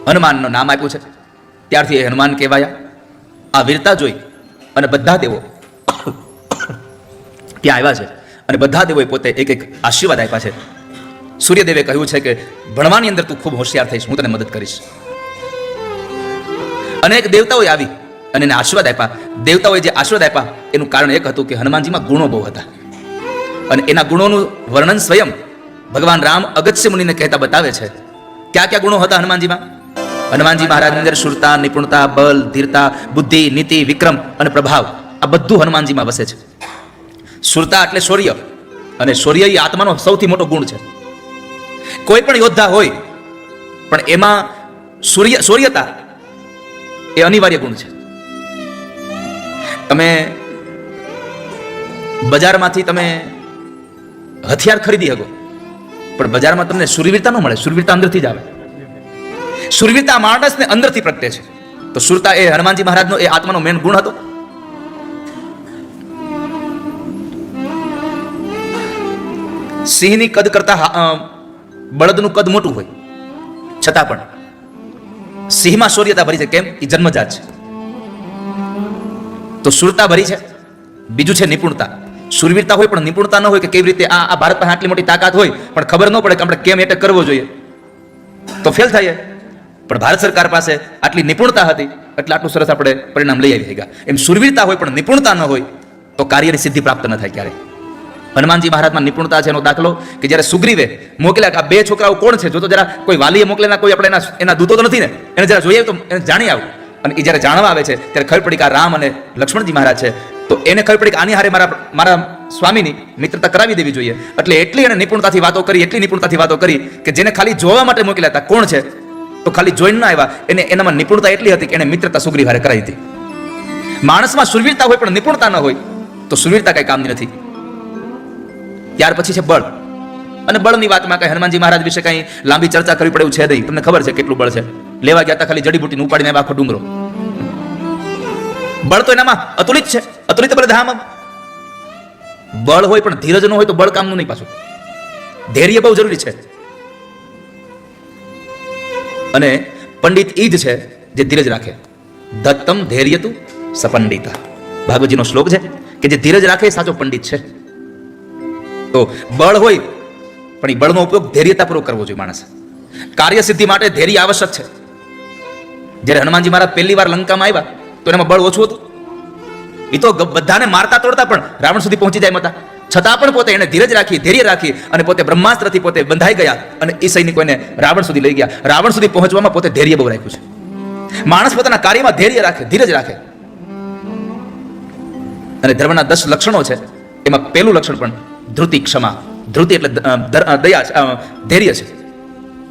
હનુમાનનું નામ આપ્યું છે ત્યારથી એ હનુમાન કહેવાયા. આ વીરતા જોઈ અને બધા દેવો ત્યાં આવ્યા છે અને બધા દેવોએ પોતે એક એક આશીર્વાદ આપ્યા છે. સૂર્યદેવે કહ્યું છે કે ભણવાની અંદર તું ખૂબ હોશિયાર થઈશ, હું તને મદદ કરીશ. અનેક દેવતાઓએ આવી અને એને આશીર્વાદ આપ્યા. દેવતાઓએ જે આશીર્વાદ આપ્યા એનું કારણ એક હતું કે હનુમાનજીમાં ગુણો બહુ હતા અને એના ગુણોનું વર્ણન સ્વયં ભગવાન રામ અગસ્ત્ય મુનિને કહેતા બતાવે છે. ક્યાં ક્યાં ગુણો હતા હનુમાનજીમાં? હનુમાનજી મહારાજની અંદર શુરતા, નિપુણતા, બલ, ધીરતા, બુદ્ધિ, નીતિ, વિક્રમ અને પ્રભાવ, આ બધું હનુમાનજીમાં વસે છે. શુરતા એટલે શૌર્ય, અને શૌર્ય એ આત્માનો સૌથી મોટો ગુણ છે. કોઈ પણ યોદ્ધા હોય પણ એમાં શૌર્યતા એ અનિવાર્ય ગુણ છે. તમે બજારમાંથી તમે હથિયાર ખરીદી શકો પણ બજારમાં તમને શૂરવીરતા ન મળે. શૂરવીરતા અંદરથી જ આવે. શૂરવીરતા માણસને અંદરથી પ્રગટે છે. તો શૂરતા એ હનુમાનજી મહારાજનો એ આત્માનો મેન ગુણ હતો. સિંહની કદ કરતા બળદનું કદ મોટું હોય છતાં પણ સિંહમાં શૌર્યતા ભરી છે. કેમ? એ જન્મજાત છે. તો શૂરતા ભરી છે. બીજું છે નિપુણતા. શૂરવીરતા હોય પણ નિપુણતા ન હોય કે કેવી રીતે આ ભારત પાસે આટલી મોટી તાકાત હોય પણ ખબર ન પડે કે આપણે કેમ એટેક કરવો જોઈએ તો ફેલ થાય. પણ ભારત સરકાર પાસે આટલી નિપુણતા હતી એટલે આટલું સરસ આપણે પરિણામ લઈ આવી ગયા. એમ શૂરવીરતા હોય પણ નિપુણતા ન હોય તો કાર્યની સિદ્ધિ પ્રાપ્ત ન થાય ક્યારે. હનુમાનજી મહારાજમાં નિપુણતા છે એનો દાખલો કે જ્યારે સુગ્રીવે મોકલ્યા કે આ બે છોકરાઓ કોણ છે, જો તો જરા કોઈ વાલીએ મોકલેલા કોઈ આપણે એના દૂતો તો નથી ને, એને જરા જોઈએ તો એને જાણી આવું. અને એ જ્યારે જાણવા આવે છે ત્યારે ખબર પડી કે આ રામ અને લક્ષ્મણજી મહારાજ છે. તો એને ખબર પડી કે આની હારે મારા સ્વામીની મિત્રતા કરાવી દેવી જોઈએ. એટલે એટલી એને નિપુણતાથી વાતો કરી, એટલી નિપુણતાથી વાતો કરી કે જેને ખાલી જોવા માટે મોકલ્યા હતા કોણ છે તો ખાલી જોઈને ના આવ્યા, એને એનામાં નિપુણતા એટલી હતી કે એને મિત્રતા સુગ્રીવ હારે કરાવી હતી. માણસમાં શૂરવીરતા હોય પણ નિપુણતા ન હોય તો શૂરવીરતા કઈ કામની નથી. ત્યાર પછી છે બળ. અને બળની વાતમાં કઈ હનુમાનજી મહારાજ વિશે કઈ લાંબી ચર્ચા કરવી પડે એવું છે નહીં. તમને ખબર છે કેટલું બળ છે. લેવા ગયા હતા ખાલી જડીબુટીને ઉપાડીને આખો ડુંગરો. બળ તો એનામાં અતુલિત છે, અતુલિત બલધામ. બળ હોય પણ ધીરજ ન હોય તો બળ કામનું નહીં. પાછું ધૈર્ય બહુ જરૂરી છે. અને પંડિત ઈ જ છે જે ધીરજ રાખે. દત્તમ ધૈર્યતુ સપંડિત. ભાગવતજીનો શ્લોક છે કે જે ધીરજ રાખે સાચો પંડિત છે. તો બળ હોય પણ એ બળનો ઉપયોગ ધૈર્યતાપૂર્વક કરવો જોઈએ માણસ. કાર્ય સિદ્ધિ માટે ધૈર્ય આવશ્યક છે. જ્યારે હનુમાનજી મહારાજ પહેલી વાર લંકામાં આવ્યા તો એનામાં બળ ઓછું હતું. એ તો બધાને મારતા તોડતા પણ રાવણ સુધી પહોંચી જાય હતા, છતાં પણ પોતે એને ધીરજ રાખી, ધૈર્ય રાખી અને પોતે બ્રહ્માસ્ત્રથી પોતે બંધાઈ ગયા અને એ સૈનિકોને રાવણ સુધી લઈ ગયા. રાવણ સુધી પહોંચવામાં પોતે ધૈર્ય બહુ રાખ્યું છે. માણસ પોતાના કાર્યમાં ધૈર્ય રાખે, ધીરજ રાખે. અને ધર્મના 10 લક્ષણો છે. એમાં પહેલું લક્ષણ પણ ધૃતિ, ક્ષમા. ધૃતિ એટલે દયા, ધૈર્ય છે.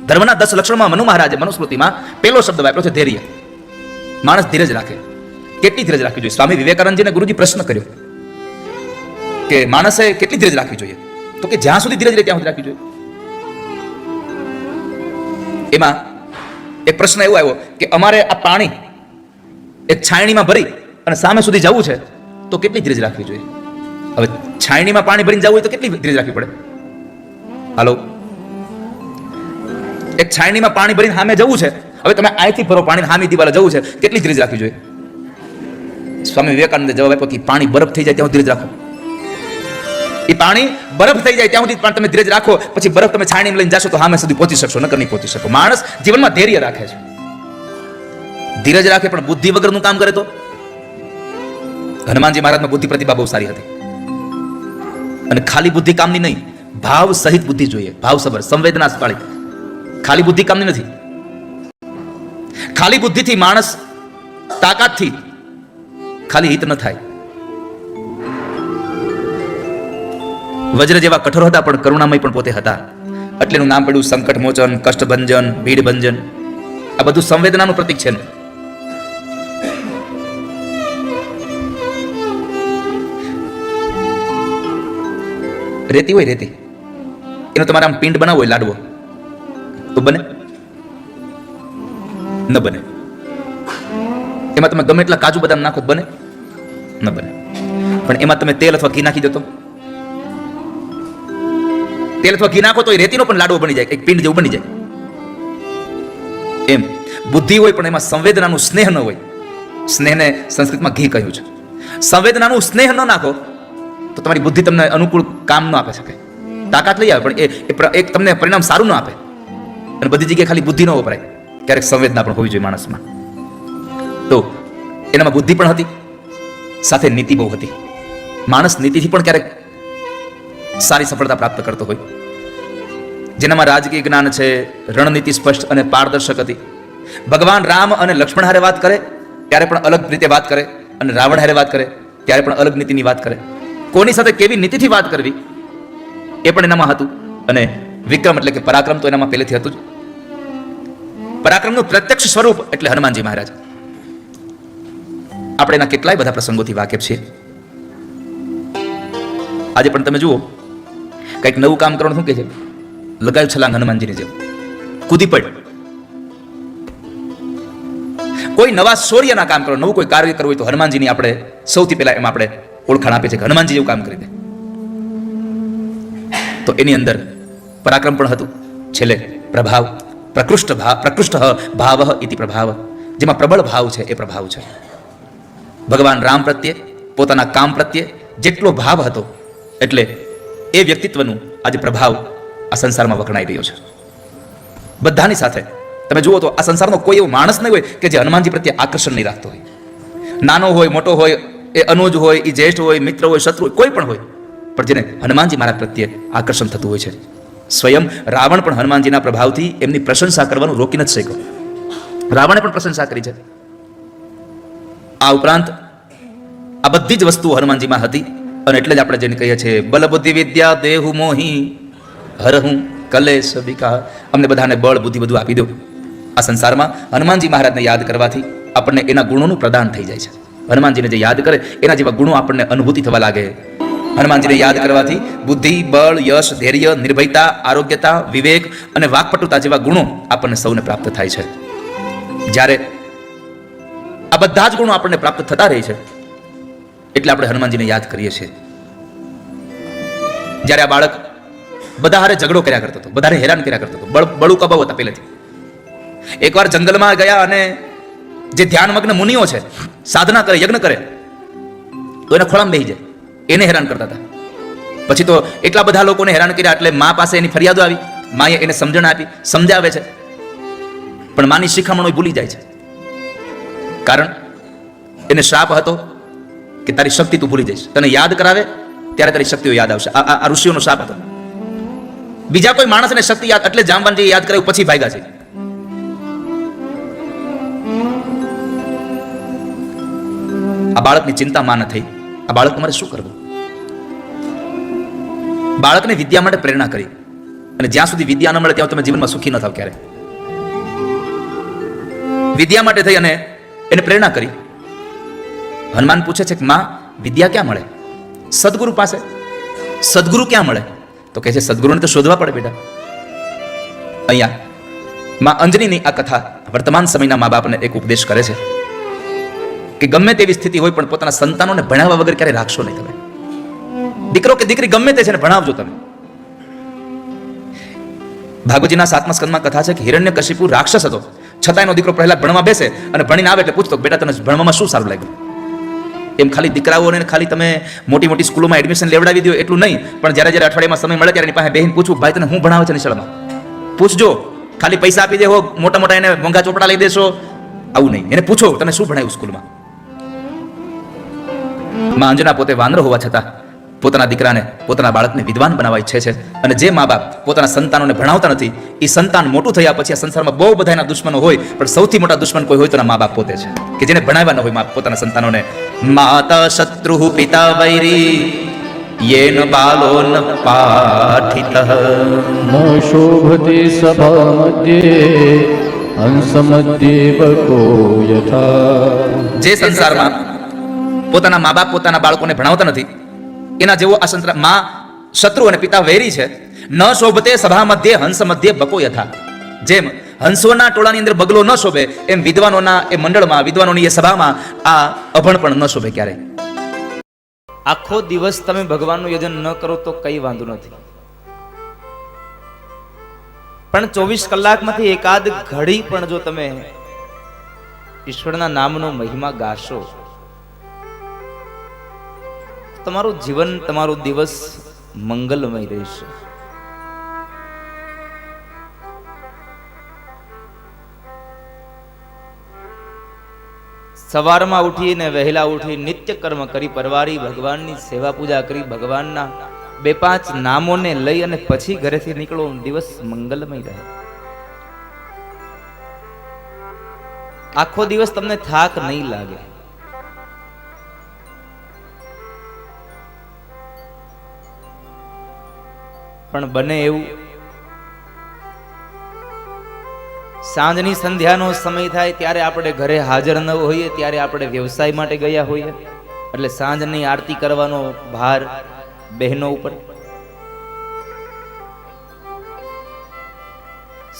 ધર્મના 10 લક્ષણોમાં મનુ મહારાજે મનુસ્મૃતિમાં પહેલો શબ્દ વાપર્યો છે ધૈર્ય. માણસ ધીરજ રાખે. કેટલી ધીરજ રાખવી જોઈએ? સ્વામી વિવેકાનંદજીને ગુરુજી પ્રશ્ન કર્યો કે માણસે કેટલી ધીરજ રાખવી જોઈએ? તો કે જ્યાં સુધી ધીરજ રહે ત્યાં સુધી રાખવી જોઈએ. એમાં એક પ્રશ્ન એવો આવ્યો કે અમારે આ પાણી એક છાયણીમાં ભરી અને સામે સુધી જવું છે તો કેટલી ધીરજ રાખવી જોઈએ? હવે છાયણીમાં પાણી ભરીને જવું હોય તો કેટલી ધીરજ રાખવી પડે? હાલો, એક છાયણીમાં પાણી ભરીને સામે જવું છે. હવે તમે અહીંથી ભરો પાણી, સામે દિવાલે જવું છે, કેટલી ધીરજ રાખવી જોઈએ? સ્વામી વિવેકાનંદે જવાબ આપ્યો કે પાણી બરફ થઈ જાય ત્યાં ધીરજ રાખો. એ પાણી બરફ થઈ જાય ત્યાં સુધી પણ તમે ધીરજ રાખો, પછી બરફ તમે છાણીમાં લઈને જશો તો સામે સુધી પહોંચી શકશો, નકર નહીં પહોંચી શકો. માણસ જીવનમાં ધૈર્ય રાખે છે, ધીરજ રાખે, પણ બુદ્ધિ વગરનું કામ કરે તો. હનુમાનજી મહારાજમાં બુદ્ધિ પ્રતિભા બહુ સારી હતી. અને ખાલી બુદ્ધિ કામની નહીં, ભાવ સહિત બુદ્ધિ જોઈએ. ભાવ સબર, સંવેદના વાળી. ખાલી બુદ્ધિ કામની નથી. ખાલી બુદ્ધિથી માણસ તાકાતથી ખાલી હિત ન થાય. વજ્ર જેવા કઠોર હતા પણ કરુણામય પણ પોતે હતા. એટલે એનું નામ પડ્યું સંકટ મોચન, કષ્ટભંજન, ભીડ ભંજન. આ બધું સંવેદનાનું પ્રતીક છે ને. રેતી હોય રેતી, એનો તમારે આમ પિંડ બનાવવો હોય લાડવો તો બને? ન બને. એમાં તમે ગમે એટલા કાજુ બદામ નાખો બને? ન બને. પણ એમાં તમે તેલ અથવા ઘી નાખી દો તો? તેલ અથવા ઘી નાખો તો એ રેતીનો પણ લાડવો બની જાય, એક પિંડ જેવું બની જાય. એમ બુદ્ધિ હોય પણ એમાં સંવેદનાનું સ્નેહ ન હોય. સ્નેહને સંસ્કૃતમાં ઘી કહ્યું છે. સંવેદનાનું સ્નેહ ન નાખો તો તમારી બુદ્ધિ તમને અનુકૂળ કામ ન આપી શકે. તાકાત લઈ આવે પણ એ તમને પરિણામ સારું ન આપે. અને બધી જગ્યાએ ખાલી બુદ્ધિ ન વપરાય, ક્યારેક સંવેદના પણ હોવી જોઈએ માણસમાં. તો એનામાં બુદ્ધિ પણ હતી, સાથે નીતિ બહુ હતી. માણસ નીતિથી પણ ક્યારેક સારી સફળતા પ્રાપ્ત કરતો હોય. જેનામાં રાજકીય જ્ઞાન છે, રણનીતિ સ્પષ્ટ અને પારદર્શક હતી. ભગવાન રામ અને લક્ષ્મણ હારે વાત કરે ત્યારે પણ અલગ રીતે વાત કરે, અને રાવણ હારે વાત કરે ત્યારે પણ અલગ નીતિની વાત કરે. કોની સાથે કેવી નીતિથી વાત કરવી એ પણ એનામાં હતું. અને વિક્રમ એટલે કે પરાક્રમ તો એનામાં પહેલેથી હતું જ. પરાક્રમનું પ્રત્યક્ષ સ્વરૂપ એટલે હનુમાનજી મહારાજ. આપણે એના કેટલાય બધા પ્રસંગોથી વાકેફ છીએ. આજે પણ તમે જુઓ, કંઈક નવું કામ કરવાનું શું કે છે? લગાવ્યું છલાંગ હનુમાનજીની જેમ, કૂદી પડ. કોઈ નવા શૌર્યના કામ કરો, નવું કોઈ કાર્ય કરવું હોય તો હનુમાનજીની આપણે સૌથી પહેલા એમાં આપણે ઓળખાણ આપીએ છીએ કે હનુમાનજી જેવું કામ કરી દે. તો એની અંદર પરાક્રમ પણ હતું, છેલ્લે પ્રભાવ, પ્રકૃષ્ટ ભાવ ઇતિ પ્રભાવ, જેમાં પ્રબળ ભાવ છે એ પ્રભાવ છે. ભગવાન રામ પ્રત્યે, પોતાના કામ પ્રત્યે જેટલો ભાવ હતો એટલે એ વ્યક્તિત્વનું આજે પ્રભાવ આ સંસારમાં વખણાઈ રહ્યો છે. બધાની સાથે તમે જુઓ તો આ સંસારનો કોઈ એવો માણસ નહીં હોય કે જે હનુમાનજી પ્રત્યે આકર્ષણ નહીં રાખતો હોય. નાનો હોય, મોટો હોય, એ અનુજ હોય, એ જ્યેષ્ઠ હોય, મિત્ર હોય, શત્રુ હોય, કોઈ પણ હોય, પણ જેને હનુમાનજી મહારાજ પ્રત્યે આકર્ષણ થતું હોય છે. સ્વયં રાવણ પણ હનુમાનજીના પ્રભાવથી એમની પ્રશંસા કરવાનું રોકી નથી શક્યો. રાવણે પણ પ્રશંસા કરી છે. આ ઉપરાંત આ બધી જ વસ્તુઓ હનુમાનજીમાં હતી. અને એટલે જ આપણે જેને કહીએ છીએ બલ બુદ્ધિ વિદ્યા દેહુ મોહી હરહું કલેશ વિકાર. અમને બધાને બળ બુદ્ધિ બધું આપી દો. આ સંસારમાં હનુમાનજી મહારાજને યાદ કરવાથી આપણને એના ગુણોનું પ્રદાન થઈ જાય છે. હનુમાનજીને જે યાદ કરે એના જેવા ગુણો આપણને અનુભૂતિ થવા લાગે. હનુમાનજીને યાદ કરવાથી બુદ્ધિ, બળ, યશ, ધૈર્ય, નિર્ભયતા, આરોગ્યતા, વિવેક અને વાકપટુતા જેવા ગુણો આપણને સૌને પ્રાપ્ત થાય છે. જ્યારે આ બધા જ ગુણો આપણને પ્રાપ્ત થતા રહે છે એટલે આપણે હનુમાનજીને યાદ કરીએ છીએ. જ્યારે આ બાળક બધા હારે ઝઘડો કર્યા કરતો હતો, બધાને હેરાન કર્યા કરતો હતો, બળુ કબાવ હતા પહેલેથી. એકવાર જંગલમાં ગયા અને જે ધ્યાનમગ્ન મુનિઓ છે, સાધના કરે, યજ્ઞ કરે, તો એને ખોળામાં બેસી જાય, એને હેરાન કરતા હતા. પછી તો એટલા બધા લોકોને હેરાન કર્યા એટલે મા પાસે એની ફરિયાદો આવી. માએ એને સમજણ આપી, સમજાવે છે, પણ માની શિખામણો ભૂલી જાય છે. કારણ એને શ્રાપ હતો કે તારી શક્તિ તું ભૂલી જઈશ, તને યાદ કરાવે ત્યારે તારી શક્તિઓ યાદ આવશે. આ ઋષિઓનો શ્રાપ હતો. બીજા કોઈ માણસને શક્તિ યાદ, એટલે જામવાનજી યાદ કરાવ્યું પછી ભાગ્યા છે. આ બાળકની ચિંતા માં ન થઈ. આ બાળક તમારે શું કરવું? બાળકને વિદ્યા માટે પ્રેરણા કરી. અને જ્યાં સુધી વિદ્યા ન મળે ત્યાં તમે જીવનમાં સુખી ન થાવ ક્યારે. વિદ્યા માટે થઈ અને એને પ્રેરણા કરી. હનુમાન પૂછે છે કે માં, વિદ્યા ક્યાં મળે? સદગુરુ પાસે. સદગુરુ ક્યાં મળે? તો કહે છે સદગુરુને તો શોધવા પડે બેટા. અહીંયા માં અંજનીની આ કથા વર્તમાન સમયના મા બાપને એક ઉપદેશ કરે છે કે ગમે તેવી સ્થિતિ હોય પણ પોતાના સંતાનોને ભણાવવા વગર ક્યારે રાખશો નહીં તમે. દીકરો કે દીકરી ગમે તે છે ને ભણાવજો તમે. ભાગવતજીના 7મા સ્કંદમાં કથા છે કે હિરણ્યકશિપુ રાક્ષસ હતો, છતાં એનો દીકરો પહેલા ભણવા બેસે અને ભણીને આવે એટલે પૂછતો બેટા તને ભણવામાં શું સારું લાગ્યું? એમ ખાલી દીકરાઓને ખાલી તમે મોટી મોટી સ્કૂલોમાં એડમિશન લેવડાવી દો એટલું નહીં, પણ જ્યારે જ્યારે અઠવાડિયામાં સમય મળે ત્યારે એની પાસે બેહીને પૂછવું, ભાઈ તને હું ભણાવે છે નિશાળમાં? પૂછજો. ખાલી પૈસા આપી દેવો, મોટા મોટા એને મોંઘા ચોપડા લઈ દેશો, આવું નહીં. એને પૂછો તને શું ભણાવ્યું સ્કૂલમાં. માં અંજના પોતે વાનર હોવા છતાં પોતાના દીકરાને, પોતાના બાળકને વિદ્વાન બનાવવા ઈચ્છે છે. અને જે મા બાપ પોતાના સંતાનોને ભણાવતા નથી એ સંતાન મોટું થયા પછી આ સંસારમાં બહુ બધા એના દુશ્મનો હોય, પણ સૌથી મોટા દુશ્મન કોઈ હોય તો મા બાપ પોતે છે કે જેને ભણાવ્યા ન હોય પોતાના સંતાનોને. માતા શત્રુ પિતા વૈરી येन बालो न पाठितः न शोभते सभा मध्ये हंस मध्ये बको यथा. જે સંસારમાં પોતાના મા બાપ પોતાના બાળકોને ભણાવતા નથી એના જેવો આ સંસાર માં શત્રુ અને પિતા વૈરી છે. ન શોભતે સભા મધ્યે હંસ મધ્યે બકો યથા. જેમ હંસોના ટોળાની અંદર બગલો ન શોભે એમ વિદ્વાનોના એ મંડળમાં વિદ્વાનોની એ સભામાં આ અભણ પણ ન શોભે ક્યારે. આખો દિવસ તમે ભગવાનનું યજન ન કરો તો કઈ વાંધો નથી, પણ 24 કલાકમાંથી એકાદ ઘડી પણ જો તમે ઈશ્વરના નામનો મહિમા ગાશો, તમારું જીવન તમારો દિવસ મંગલમય રહેશે. સવારમાં ઉઠીને વહેલા ઉઠી નિત્ય કર્મ કરી પરવારી ભગવાનની સેવા પૂજા કરી ભગવાનના 2-5 નામોને લઈ અને પછી ઘરેથી નીકળો, દિવસ મંગલમય રહે. આખો દિવસ તમને થાક નહીં લાગે. પણ બને એવું સાંજની સંધ્યાનો સમય થાય ત્યારે આપણે ઘરે હાજર ન હોઈએ, ત્યારે આપણે વ્યવસાય માટે ગયા હોઈએ, એટલે સાંજની આરતી કરવાનો ભાર બહેનો ઉપર.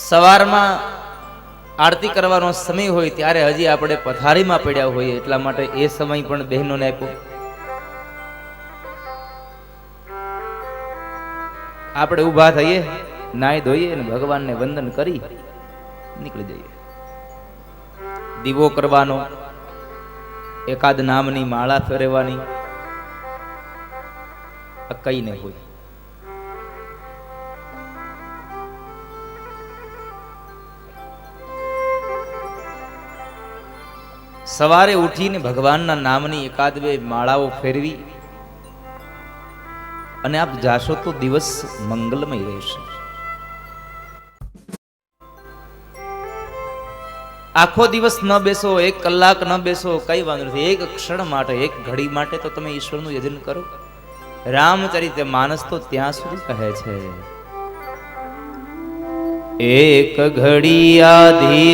સવારમાં આરતી કરવાનો સમય હોય ત્યારે હજી આપણે પથારીમાં પડ્યા હોઈએ, એટલા માટે એ સમય પણ બહેનોને આપ્યો. આપણે ઊભા થઈએ, નાઈ ધોઈએ અને ભગવાનને વંદન કરી નીકળી જઈએ. દીવો કરવાનો, એકાદ નામની માળા ફેરવવાની, કઈ નહીં હોય. સવારે ઉઠીને ભગવાનના નામની એકાદ 2 માળાઓ ફેરવી અને આપ જાશો તો દિવસ મંગલમય રહેશે. આખો દિવસ ન બેસો, 1 કલાક ન બેસો, કઈ વાંધો નથી. એક ક્ષણ માટે, એક ઘડી માટે તો તમે ઈશ્વરનું યજન કરો. રામચરિત માનસ તો ત્યાં સુધી કહે છે, એક ઘડી આધી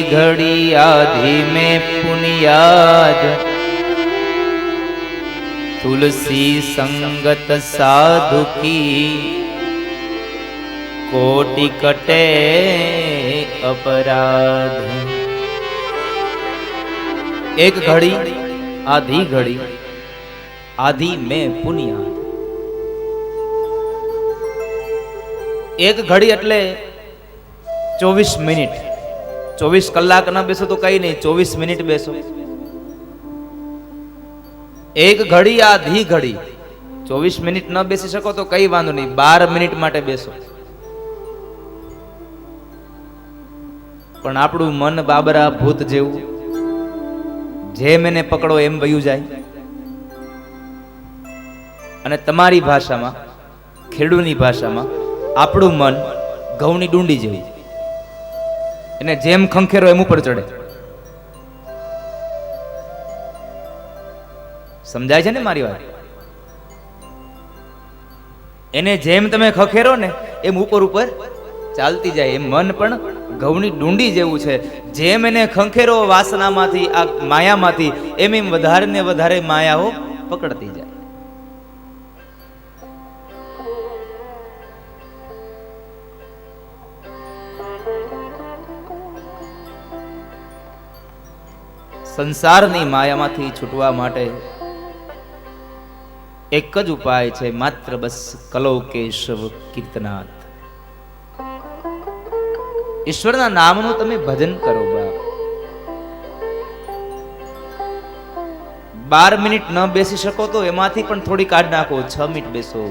में पुनियाद तुलसी संगत साधु की कोटि कटे अपराध. एक घड़ी आधी में पुनियाद. એક ઘડી એટલે 24 મિનિટ. 24 કલાક ના બેસો તો કઈ નહીં, 24 મિનિટ બેસો. એક ઘડી આધી ઘડી, 24 મિનિટ ન બેસી શકો તો કઈ વાંધો નહીં, 12 મિનિટ માટે બેસો. પણ આપણું મન બાબરા ભૂત જેવું, જેમ એને પકડો એમ વયું જાય. અને તમારી ભાષામાં, ખેડૂની ભાષામાં, આપણું મન ઘઉંની ડુંડી જેવી, એને જેમ ખંખેરો એમ ઉપર ચડે. સમજાય છે ને મારી વાત? એને જેમ તમે ખખેરો ને એમ ઉપર ઉપર ચાલતી જાય. એમ મન પણ ઘઉંની ડુંડી જેવું છે. જેમ એને ખંખેરો વાસનામાંથી, આ માયામાંથી, એમ એમ વધારે ને વધારે માયાઓ પકડતી જાય. સંસારની માયામાંથી છૂટવા માટે એક જ ઉપાય છે, માત્ર બસ કલો કેશવ કીર્તનાથ. ઈશ્વરના નામનું તમે ભજન કરો. 12 મિનિટ ન બેસી શકો તો એમાંથી પણ થોડી કાઢ નાખો, 6 મિનિટ બેસો.